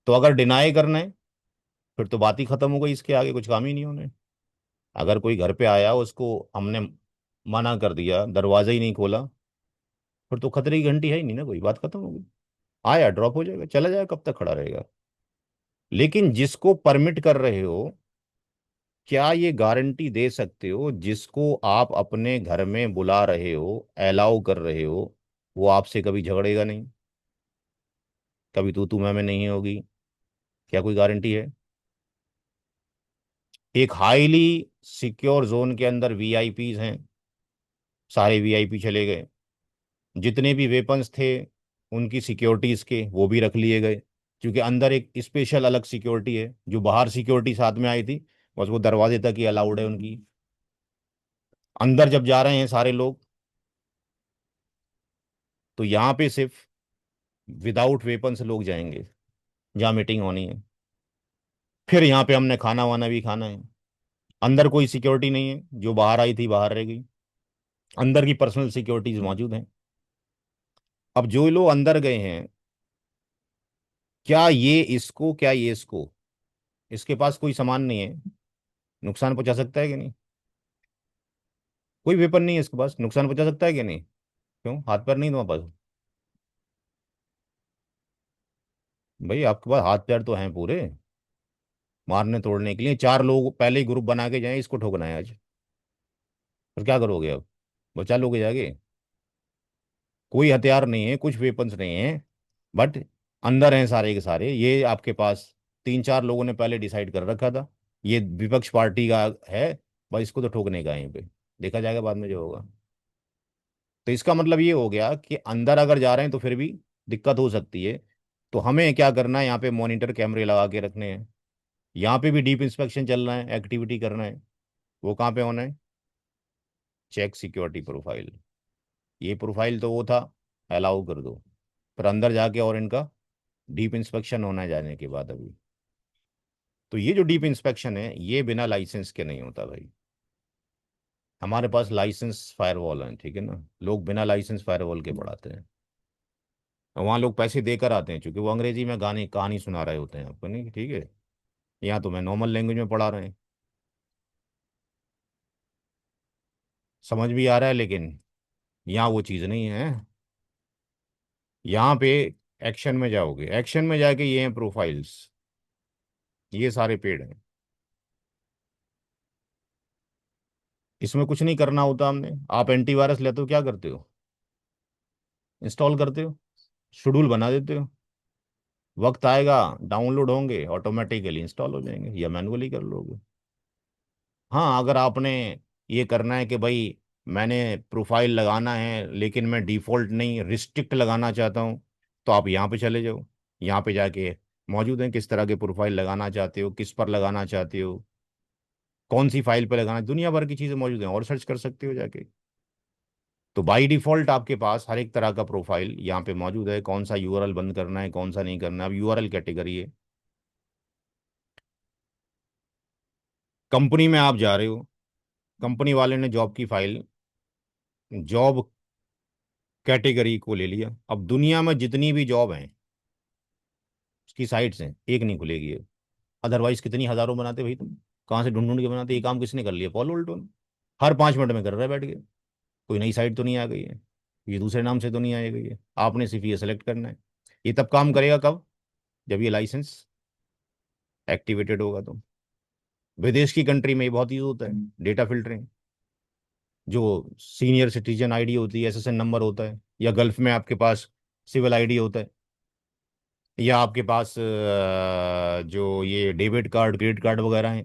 तो अगर डिनाई करना है, फिर तो बात ही खत्म हो गई, इसके आगे कुछ काम ही नहीं होने। अगर कोई घर पे आया, उसको हमने मना कर दिया, दरवाजा ही नहीं खोला, फिर तो खतरे की घंटी है ही नहीं ना, कोई बात खत्म हो गई। आया ड्रॉप हो जाएगा, चला जाएगा, कब तक खड़ा रहेगा। लेकिन जिसको परमिट कर रहे हो, क्या ये गारंटी दे सकते हो जिसको आप अपने घर में बुला रहे हो, अलाउ कर रहे हो, वो आपसे कभी झगड़ेगा नहीं, कभी तू मैं नहीं होगी? क्या कोई गारंटी है? एक हाईली सिक्योर जोन के अंदर वीआईपीज हैं, सारे वीआईपी चले गए, जितने भी वेपन्स थे उनकी सिक्योरिटीज के वो भी रख लिए गए, क्योंकि अंदर एक स्पेशल अलग सिक्योरिटी है, जो बाहर सिक्योरिटी साथ में आई थी, बस वो दरवाजे तक ही अलाउड है उनकी। अंदर जब जा रहे हैं सारे लोग, तो यहाँ पे सिर्फ विदाउट वेपन्स लोग जाएंगे जहाँ मीटिंग होनी है। फिर यहाँ पे हमने खाना वाना भी खाना है। अंदर कोई सिक्योरिटी नहीं है, जो बाहर आई थी बाहर रह गई, अंदर की पर्सनल सिक्योरिटीज मौजूद हैं। अब जो लोग अंदर गए हैं, क्या ये इसको, इसके पास कोई सामान नहीं है, नुकसान पहुंचा सकता है कि नहीं? कोई वेपन नहीं है इसके पास, नुकसान पहुंचा सकता है कि नहीं? क्यों, हाथ पैर नहीं तुम्हारे पास? भाई आपके पास हाथ पैर तो हैं पूरे, मारने तोड़ने के लिए। चार लोग पहले ही ग्रुप बना के जाए, इसको ठोकना है आज, फिर क्या करोगे अब? बचा लोगे जाके? कोई हथियार नहीं है, कुछ वेपन्स नहीं है, बट अंदर हैं सारे के सारे, ये आपके पास तीन चार लोगों ने पहले डिसाइड कर रखा था, ये विपक्ष पार्टी का है, बस इसको तो ठोकने का है यहीं पे, देखा जाएगा बाद में जो होगा। तो इसका मतलब ये हो गया कि अंदर अगर जा रहे हैं तो फिर भी दिक्कत हो सकती है। तो हमें क्या करना है, यहाँ पे मॉनिटर कैमरे लगा के रखने हैं, यहाँ पे भी डीप इंस्पेक्शन चलना है, एक्टिविटी करना है। वो कहाँ पे होना है, चेक सिक्योरिटी प्रोफाइल। ये प्रोफाइल तो वो था, अलाउ कर दो, फिर अंदर जाके और इनका डीप इंस्पेक्शन होना है जाने के बाद अभी। तो ये जो डीप इंस्पेक्शन है, ये बिना लाइसेंस के नहीं होता भाई। हमारे पास लाइसेंस फायरवॉल है, ठीक है ना, लोग बिना लाइसेंस फायरवॉल के बढ़ाते हैं। और वहाँ लोग पैसे देकर आते हैं, क्योंकि वो अंग्रेजी में गाने कहानी सुना रहे होते हैं आपको, नहीं ठीक है, यहाँ तो मैं नॉर्मल लैंग्वेज में पढ़ा रहे हैं, समझ भी आ रहा है, लेकिन यहाँ वो चीज़ नहीं है। यहाँ पे एक्शन में जाओगे, एक्शन में जाके ये हैं प्रोफाइल्स, ये सारे पेड़ हैं। इसमें कुछ नहीं करना होता हमने। आप एंटीवायरस लेते हो, क्या करते हो, इंस्टॉल करते हो, शेड्यूल बना देते हो, वक्त आएगा डाउनलोड होंगे, ऑटोमेटिकली इंस्टॉल हो जाएंगे, या मैनुअली कर लोगे। हाँ, अगर आपने ये करना है कि भाई मैंने प्रोफाइल लगाना है लेकिन मैं डिफ़ॉल्ट नहीं, रिस्ट्रिक्ट लगाना चाहता हूँ, तो आप यहाँ पे चले जाओ। यहाँ पे जाके मौजूद है किस तरह के प्रोफाइल लगाना चाहते हो, किस पर लगाना चाहते हो, कौन सी फाइल पर लगाना, दुनिया भर की चीज़ें मौजूद हैं, और सर्च कर सकते हो जाके। तो बाय डिफ़ॉल्ट आपके पास हर एक तरह का प्रोफाइल यहाँ पे मौजूद है, कौन सा यूआरएल बंद करना है, कौन सा नहीं करना है। अब यूआरएल कैटेगरी है, कंपनी में आप जा रहे हो, कंपनी वाले ने जॉब की फाइल, जॉब कैटेगरी को ले लिया। अब दुनिया में जितनी भी जॉब हैं उसकी साइट्स हैं, एक नहीं खुलेगी ये। अदरवाइज कितनी हज़ारों बनाते भाई तुम, कहाँ से ढूंढ ढूंढ के बनाते? ये काम किसने कर लिया? पॉल वोल्टो ने। हर 5 मिनट में कर रहा है बैठ के। कोई नई साइट तो नहीं आ गई है, ये दूसरे नाम से तो नहीं आ गई है। आपने सिर्फ ये सेलेक्ट करना है। ये तब काम करेगा कब? जब ये लाइसेंस एक्टिवेटेड होगा तो। विदेश की कंट्री में ये बहुत यूज होता है, डेटा फिल्टरिंग। जो सीनियर सिटीजन आईडी होती है, एसएसएन नंबर होता है, या गल्फ में आपके पास सिविल आईडी होता है, या आपके पास जो ये डेबिट कार्ड क्रेडिट कार्ड वगैरह हैं,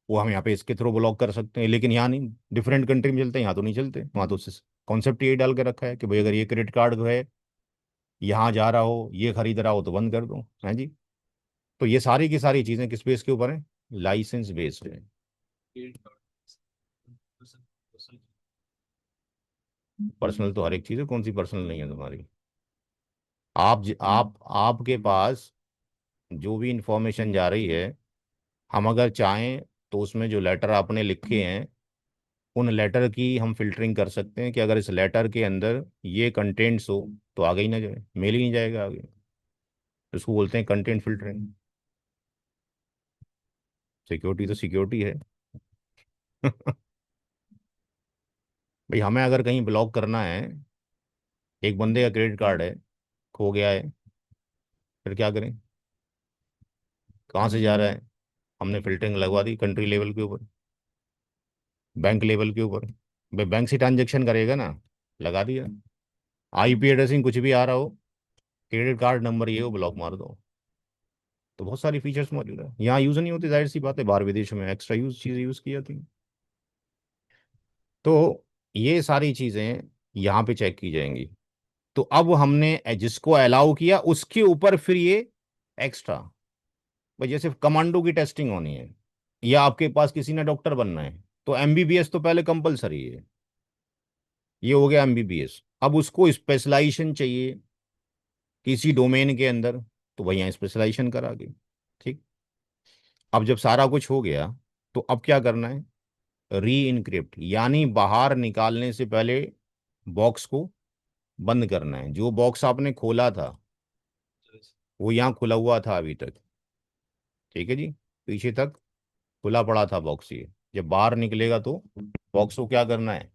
वो हम यहाँ पे इसके थ्रू ब्लॉक कर सकते हैं। लेकिन यहाँ नहीं, डिफरेंट कंट्री में चलते हैं, यहाँ तो नहीं चलते। वहाँ तो कॉन्सेप्ट यही डाल के रखा है कि भाई अगर ये क्रेडिट कार्ड है, यहाँ जा रहा हो, ये खरीद रहा हो, तो बंद कर दो, है जी। तो ये सारी की सारी चीज़ें किस बेस के ऊपर है? लाइसेंस बेस्ड है। पर्सनल तो हर एक चीज़ है, कौन सी पर्सनल नहीं है तुम्हारी? आप आपके पास जो भी इंफॉर्मेशन जा रही है, हम अगर चाहें तो उसमें जो लेटर आपने लिखे हैं, उन लेटर की हम फिल्टरिंग कर सकते हैं कि अगर इस लेटर के अंदर ये कंटेंट्स हो तो आगे ही ना जाए, मेल ही नहीं जाएगा आगे। इसको बोलते हैं कंटेंट फिल्टरिंग। सिक्योरिटी तो सिक्योरिटी है। भाई हमें अगर कहीं ब्लॉक करना है, एक बंदे का क्रेडिट कार्ड है, खो गया है, फिर क्या करें? कहाँ से जा रहा है? हमने फिल्टरिंग लगवा दी कंट्री लेवल के ऊपर, बैंक लेवल के ऊपर। भाई बैंक से ट्रांजेक्शन करेगा ना, लगा दिया। आईपी एड्रेसिंग कुछ भी आ रहा हो, क्रेडिट कार्ड नंबर ये हो, ब्लॉक मार दो। तो बहुत सारी फीचर्स मौजूद है। यहाँ यूज़ नहीं होती, जाहिर सी बात है, बाहर विदेशों में एक्स्ट्रा यूज चीज़ें यूज़ की जाती हैं। तो ये सारी चीज़ें यहाँ पे चेक की जाएंगी। तो अब हमने जिसको अलाउ किया उसके ऊपर फिर ये एक्स्ट्रा, भाई जैसे कमांडो की टेस्टिंग होनी है, या आपके पास किसी ने डॉक्टर बनना है, तो एमबीबीएस तो पहले कंपलसरी है। ये हो गया एमबीबीएस। अब उसको स्पेशलाइजेशन चाहिए किसी डोमेन के अंदर, तो भैया स्पेशलाइजेशन करा के। ठीक। अब जब सारा कुछ हो गया, तो अब क्या करना है? री इनक्रिप्ट, यानी बाहर निकालने से पहले बॉक्स को बंद करना है। जो बॉक्स आपने खोला था वो यहाँ खुला हुआ था अभी तक, ठीक है जी, पीछे तक खुला पड़ा था बॉक्स ये। जब बाहर निकलेगा तो बॉक्स को क्या करना है?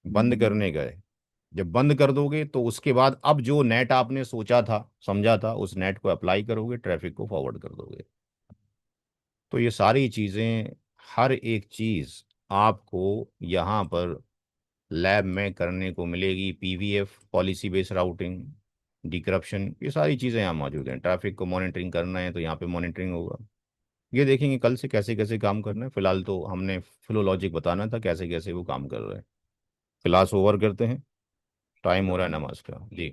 बंद करने का है। जब बंद कर दोगे तो उसके बाद अब जो नेट आपने सोचा था समझा था, उस नेट को अप्लाई करोगे, ट्रैफिक को फॉरवर्ड कर दोगे। तो ये सारी चीज़ें, हर एक चीज़ आपको यहाँ पर लैब में करने को मिलेगी। पीवीएफ, पॉलिसी बेस्ड राउटिंग, डिक्रप्शन, ये सारी चीज़ें यहाँ मौजूद हैं। ट्रैफिक को मॉनिटरिंग करना है तो यहाँ पे मॉनिटरिंग होगा। ये देखेंगे कल से कैसे कैसे काम करना है। फिलहाल तो हमने फ्लो लॉजिक बताना था कैसे कैसे वो काम कर रहे हैं। क्लास ओवर करते हैं, टाइम हो रहा है नमाज का जी।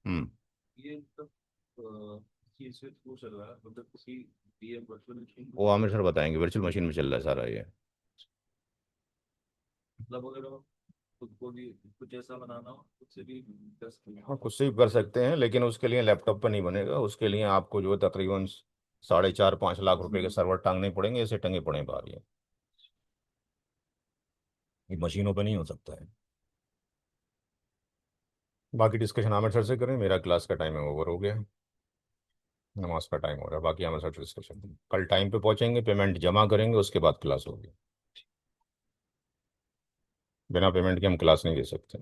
हम्म। वो आमिर सर बताएंगे, वर्चुअल मशीन में चल रहा है सारा ये। हाँ, खुद से भी कर सकते हैं, लेकिन उसके लिए लैपटॉप पर नहीं बनेगा। उसके लिए आपको जो है तकरीबन 4.5-5 लाख रुपए के सर्वर टांगने पड़ेंगे, ऐसे टंगे पड़े हैं बाहर ये मशीनों पे नहीं हो सकता है। बाकी डिस्कशन आमिर सर से करें, मेरा क्लास का टाइम है ओवर हो गया है, नमाज का टाइम हो रहा है। बाकी आमिर सर से डिस्कशन कल टाइम पे पहुंचेंगे, पेमेंट जमा करेंगे, उसके बाद क्लास होगी। बिना पेमेंट के हम क्लास नहीं दे सकते।